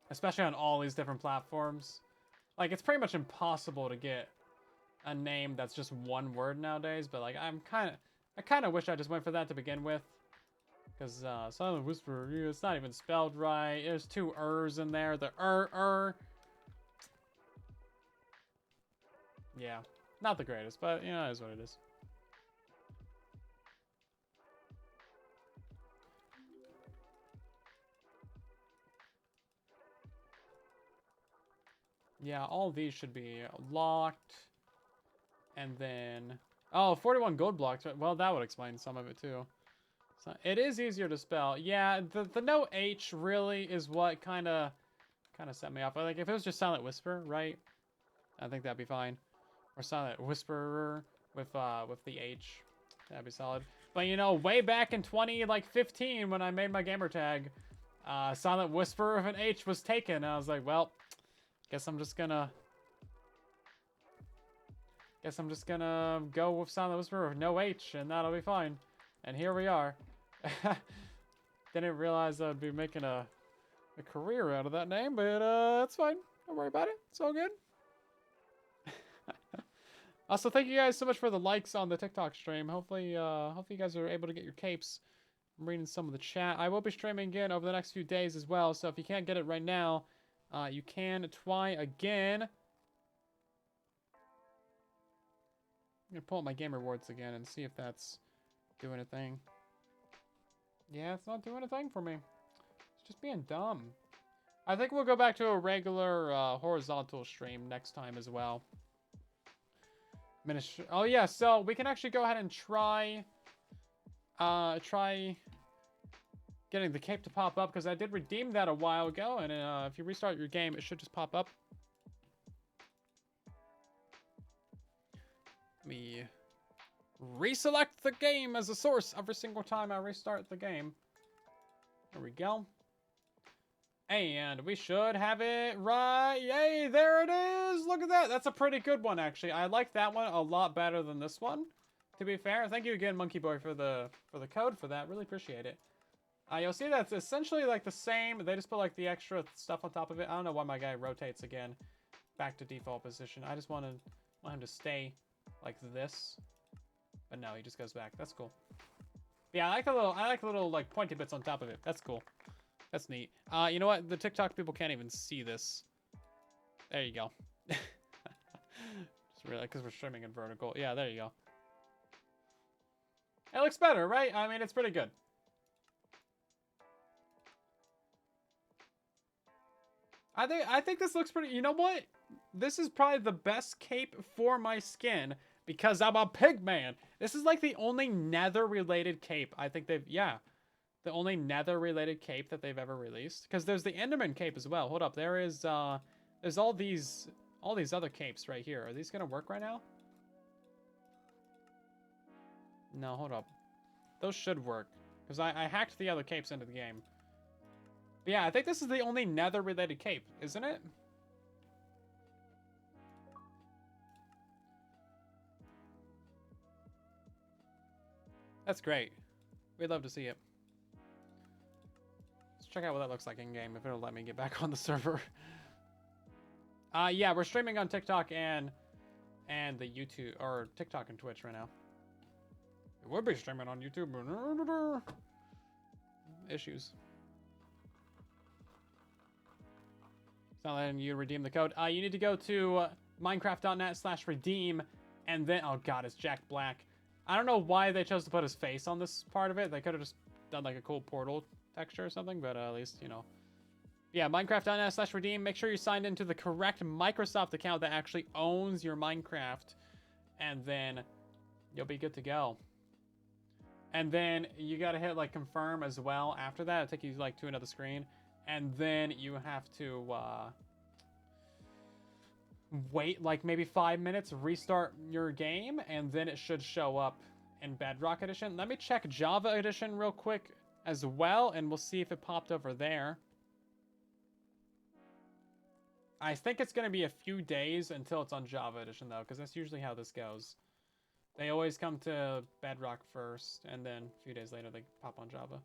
Especially on all these different platforms. Like, it's pretty much impossible to get a name that's just one word nowadays. But, like, I kind of wish I just went for that to begin with. Because Silent Whisperer, it's not even spelled right. There's 2 ers in there. The Yeah, not the greatest, but, you know, it is what it is. Yeah, all these should be locked. And then... Oh, 41 gold blocks. Well, that would explain some of it, too. So it is easier to spell. Yeah, the no H really is what kind of set me off. Like, if it was just Silent Whisper, right? I think that'd be fine. Or Silent Whisperer with the H. That'd be solid. But, you know, way back in 2015 when I made my gamer tag, Silent Whisperer with an H was taken. And I was like, well, guess I'm just gonna go with Silent Whisperer with no H, and that'll be fine. And here we are. Didn't realize I'd be making a career out of that name, but it's fine. Don't worry about it. It's all good. Also, thank you guys so much for the likes on the TikTok stream. Hopefully you guys are able to get your capes. I'm reading some of the chat. I will be streaming again over the next few days as well, so if you can't get it right now, you can try again. I'm gonna pull up my game rewards again and see if that's doing a thing. Yeah, it's not doing a thing for me. It's just being dumb. I think we'll go back to a regular horizontal stream next time as well. Oh yeah, so we can actually go ahead and try getting the cape to pop up, because I did redeem that a while ago, and if you restart your game, it should just pop up. Let me reselect the game as a source every single time I restart the game. There we go. And we should have it right. Yay, there it is. Look at that. That's a pretty good one, actually. I like that one a lot better than this one, to be fair. Thank you again, Monkey Boy, for the code for that. Really appreciate it. You'll see that's essentially like the same. They just put like the extra stuff on top of it. I don't know why my guy rotates again back to default position. I just want him to stay like this. But no, he just goes back. That's cool. Yeah, I like the little like pointy bits on top of it. That's cool. That's neat. You know what? The TikTok people can't even see this. There you go. Just really, because we're streaming in vertical. Yeah, there you go. It looks better, right? I mean, it's pretty good. I think this looks pretty. You know what? This is probably the best cape for my skin because I'm a pig man. This is like the only nether related cape I think they've, yeah, the only nether related cape that they've ever released. Because there's the Enderman cape as well. Hold up, there's all these other capes right here. Are these gonna work right now? No, hold up. Those should work because I hacked the other capes into the game. But yeah, I think this is the only nether related cape, isn't it? That's great. We'd love to see it. Let's check out what that looks like in game if it'll let me get back on the server. Yeah, we're streaming on TikTok and the YouTube or TikTok and Twitch right now. It would be streaming on YouTube. Issues. It's not letting you redeem the code. You need to go to minecraft.net/redeem and then, oh god, it's Jack Black. I don't know why they chose to put his face on this part of it. They could have just done like a cool portal texture or something, but at least, you know. Yeah, minecraft.net/redeem. Make sure you signed into the correct Microsoft account that actually owns your Minecraft, and then you'll be good to go. And then you gotta hit like confirm as well after that. It'll take you like to another screen, and then you have to wait like maybe 5 minutes, restart your game, and then it should show up in Bedrock Edition. Let me check Java Edition real quick as well, and we'll see if it popped over there. I think it's going to be a few days until it's on Java Edition, though, because that's usually how this goes. They always come to Bedrock first, and then a few days later they pop on Java.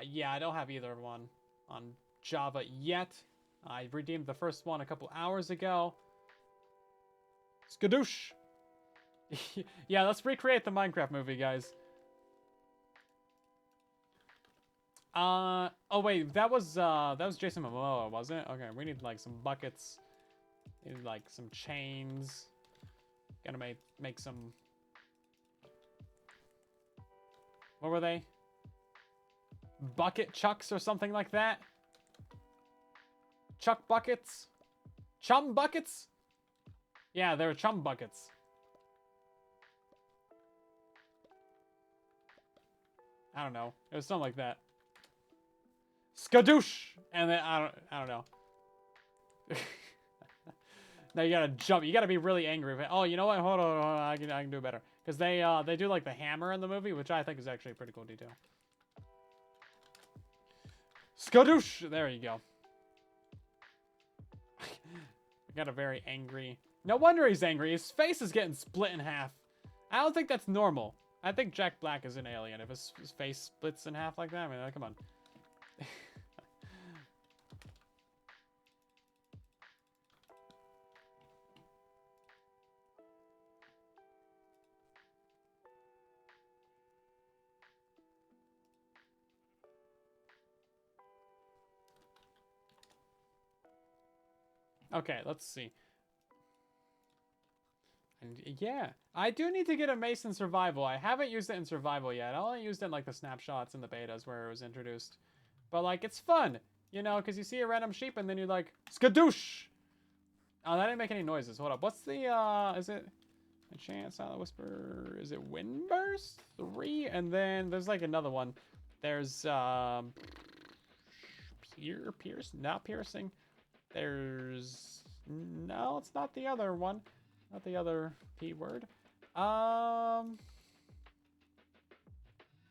Yeah, I don't have either one on Java yet. I redeemed the first one a couple hours ago. Skadoosh! Yeah, let's recreate the Minecraft movie, guys. Oh wait, that was Jason Momoa, wasn't it? Okay, we need like some buckets. We need like some chains. Gotta make some. What were they? Bucket chucks or something like that? Chuck buckets? Chum buckets? Yeah, they were chum buckets. I don't know. It was something like that. Skadoosh! And then I don't know. Now you gotta jump. You gotta be really angry. Oh, you know what? Hold on. I can do better. Because they do like the hammer in the movie, which I think is actually a pretty cool detail. Skadoosh! There you go. I got a very angry. No wonder he's angry. His face is getting split in half. I don't think that's normal. I think Jack Black is an alien. If his face splits in half like that, I mean, come on. Okay, let's see. And yeah, I do need to get a mace in survival. I haven't used it in survival yet. I only used it in like the snapshots and the betas where it was introduced. But like, it's fun, you know, because you see a random sheep and then you're like, skadoosh! Oh, that didn't make any noises. Hold up. What's the, is it Enchant, Silent Whisper? Is it Windburst? 3? And then there's like another one. There's, Pierce? Not Piercing. There's, no, it's not the other one. Not the other P word.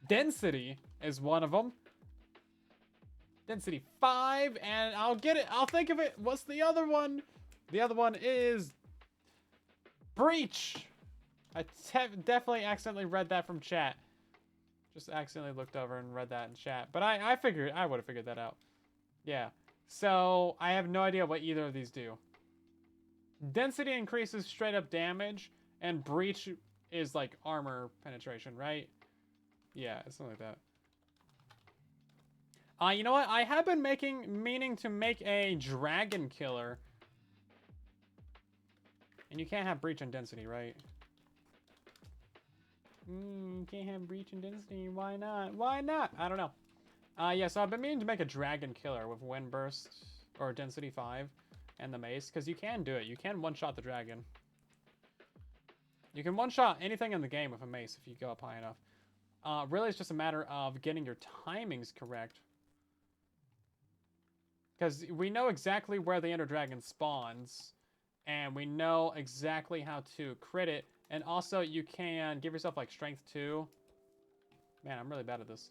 Density is one of them. Density 5, and I'll get it. I'll think of it. What's the other one? The other one is Breach. I definitely accidentally read that from chat. Just accidentally looked over and read that in chat. But I figured, I would have figured that out. Yeah. So, I have no idea what either of these do. Density increases straight up damage, and Breach is like armor penetration, right? Yeah, it's something like that. You know what? I have been meaning to make a dragon killer. And you can't have breach and density, right? Can't have breach and density. Why not? Why not? I don't know. Yeah, so I've been meaning to make a dragon killer with wind burst or density 5 and the mace, because you can do it. You can one-shot the dragon. You can one-shot anything in the game with a mace if you go up high enough. Really, it's just a matter of getting your timings correct. Because we know exactly where the Ender Dragon spawns, and we know exactly how to crit it. And also, you can give yourself, like, Strength 2. Man, I'm really bad at this.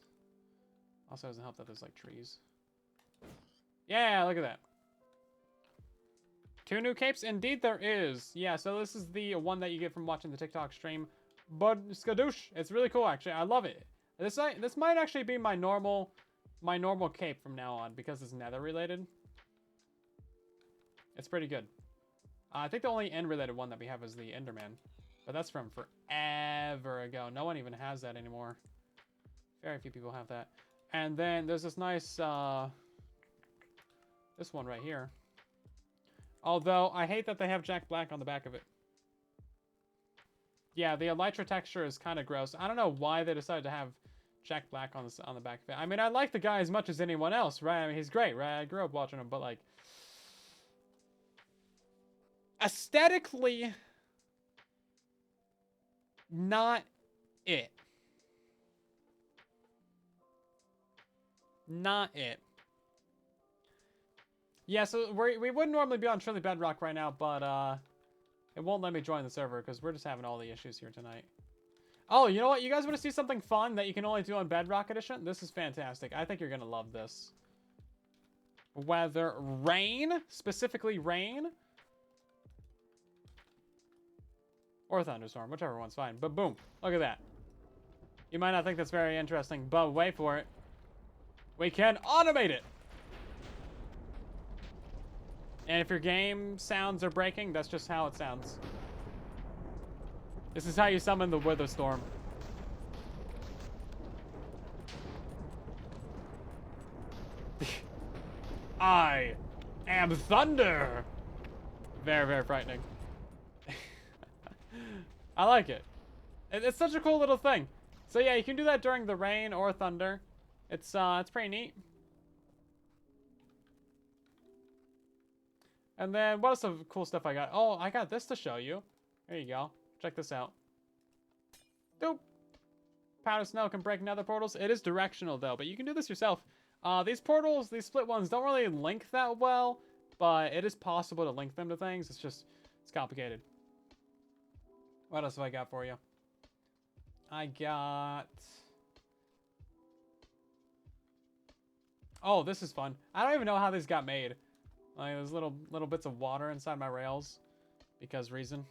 Also, doesn't help that there's, like, trees. Yeah, look at that. 2 new capes? Indeed there is. Yeah, so this is the one that you get from watching the TikTok stream. But skadoosh. It's really cool, actually. I love it. This might actually be my normal cape from now on, because it's nether related. It's pretty good. I think the only end related one that we have is the Enderman. But that's from forever ago. No one even has that anymore. Very few people have that. And then there's this nice, this one right here. Although, I hate that they have Jack Black on the back of it. Yeah, the elytra texture is kind of gross. I don't know why they decided to have Jack Black on the back of it. I mean, I like the guy as much as anyone else, right? I mean, he's great, right? I grew up watching him, but, like, aesthetically, not it. Not it. Yeah, so we wouldn't normally be on Truly Bedrock right now, but it won't let me join the server because we're just having all the issues here tonight. Oh, you know what? You guys want to see something fun that you can only do on Bedrock Edition? This is fantastic. I think you're going to love this. Whether rain, specifically rain, or thunderstorm, whichever one's fine. But boom, look at that. You might not think that's very interesting, but wait for it. We can automate it. And if your game sounds are breaking, that's just how it sounds. This is how you summon the Wither Storm. I am thunder. Very, very frightening. I like it. It's such a cool little thing. So yeah, you can do that during the rain or thunder. It's pretty neat. And then what else of cool stuff I got? Oh, I got this to show you. There you go. Check this out. Dope. Powder snow can break nether portals. It is directional though, but you can do this yourself. These portals, these split ones, don't really link that well, but it is possible to link them to things. It's complicated. What else have I got for you? I got... Oh, this is fun. I don't even know how these got made. Like, there's little bits of water inside my rails. Because reason.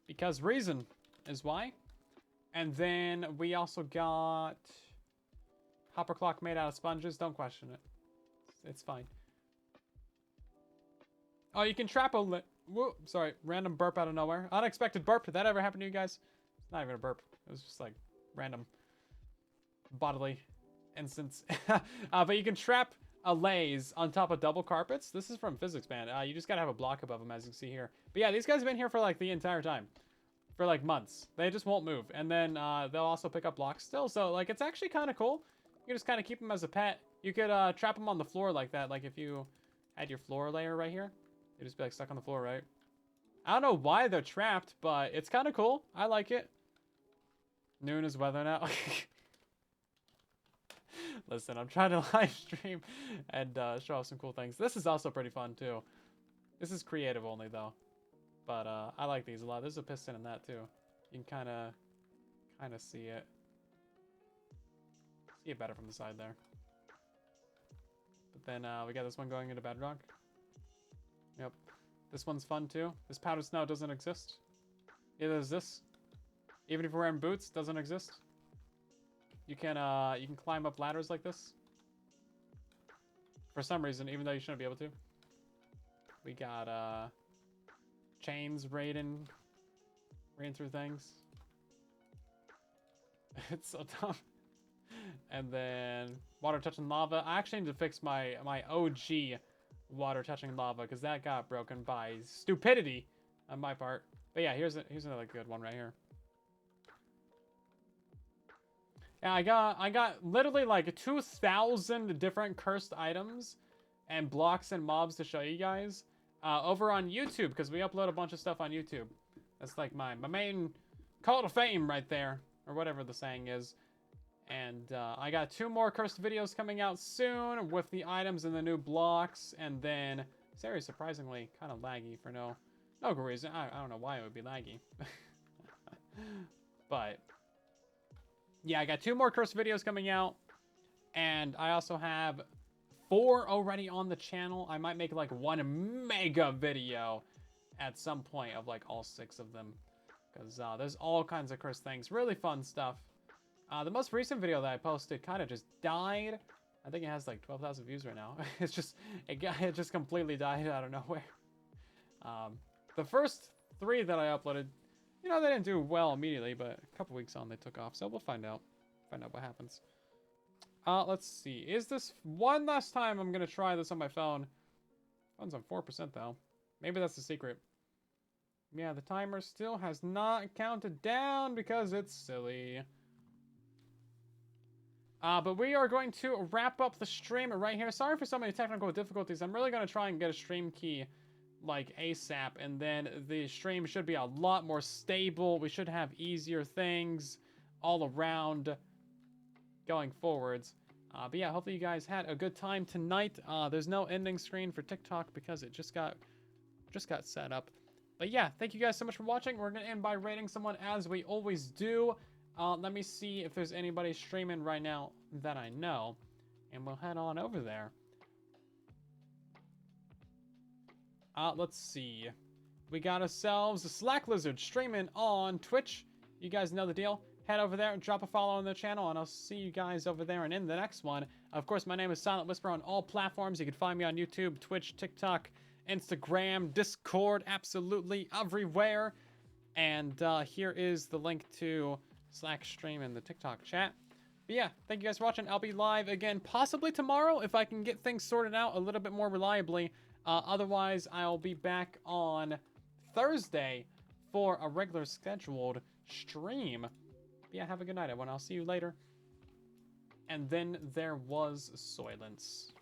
Because reason is why. And then we also got... Hopper clock made out of sponges. Don't question it. It's fine. Oh, you can trap a... Whoa, sorry, random burp out of nowhere. Unexpected burp. Did that ever happen to you guys? It's not even a burp. It was just like random bodily instance. But you can trap a lays on top of double carpets. This is from Physics Man. You just gotta have a block above them, as you can see here. But yeah, these guys have been here for like the entire time. For like months. They just won't move. And then they'll also pick up blocks still. So like it's actually kind of cool. You can just kind of keep them as a pet. You could trap them on the floor like that. Like if you had your floor layer right here. They'd just be like stuck on the floor, right? I don't know why they're trapped, but it's kind of cool. I like it. Noon is weather now. Listen, I'm trying to live stream and show off some cool things. This is also pretty fun too. This is creative only though. But I like these a lot. There's a piston in that too. You can kind of see it. See it better from the side there. But then we got this one going into Bedrock. Yep. This one's fun too. This powdered snow doesn't exist. Neither does this. Even if we're wearing boots, doesn't exist. You can climb up ladders like this. For some reason, even though you shouldn't be able to. We got chains raiding through things. It's so dumb. And then water touching lava. I actually need to fix my OG water touching lava because that got broken by stupidity on my part. But yeah, here's another good one right here. Yeah, I got literally like 2,000 different cursed items and blocks and mobs to show you guys over on YouTube because we upload a bunch of stuff on YouTube. That's like my main call to fame right there, or whatever the saying is. And I got 2 more cursed videos coming out soon with the items and the new blocks. And then this area is surprisingly kind of laggy for no good reason. I don't know why it would be laggy. But yeah, I got 2 more cursed videos coming out. And I also have 4 already on the channel. I might make like 1 mega video at some point of like all 6 of them. Because there's all kinds of cursed things. Really fun stuff. The most recent video that I posted kind of just died. I think it has like 12,000 views right now. It's just, it just completely died out of nowhere. The first 3 that I uploaded, you know, they didn't do well immediately, but a couple weeks on they took off. So we'll find out what happens. Let's see. Is this one last time I'm going to try this on my phone? Phone's on 4% though. Maybe that's the secret. Yeah, the timer still has not counted down because it's silly. But we are going to wrap up the stream right here. Sorry for so many technical difficulties. I'm really going to try and get a stream key like ASAP, and then the stream should be a lot more stable. We should have easier things all around going forwards. But yeah, hopefully you guys had a good time tonight. There's no ending screen for TikTok because it just got set up. But yeah, thank you guys so much for watching. We're going to end by rating someone as we always do. Let me see if there's anybody streaming right now that I know. And we'll head on over there. Let's see. We got ourselves a Slack Lizard streaming on Twitch. You guys know the deal. Head over there and drop a follow on the channel, and I'll see you guys over there and in the next one. Of course, my name is Silent Whisper on all platforms. You can find me on YouTube, Twitch, TikTok, Instagram, Discord, absolutely everywhere. And here is the link to Slack stream in the TikTok chat. But yeah, thank you guys for watching. I'll be live again possibly tomorrow if I can get things sorted out a little bit more reliably. Otherwise, I'll be back on Thursday for a regular scheduled stream. But yeah, have a good night, everyone. I'll see you later. And then there was Soylence.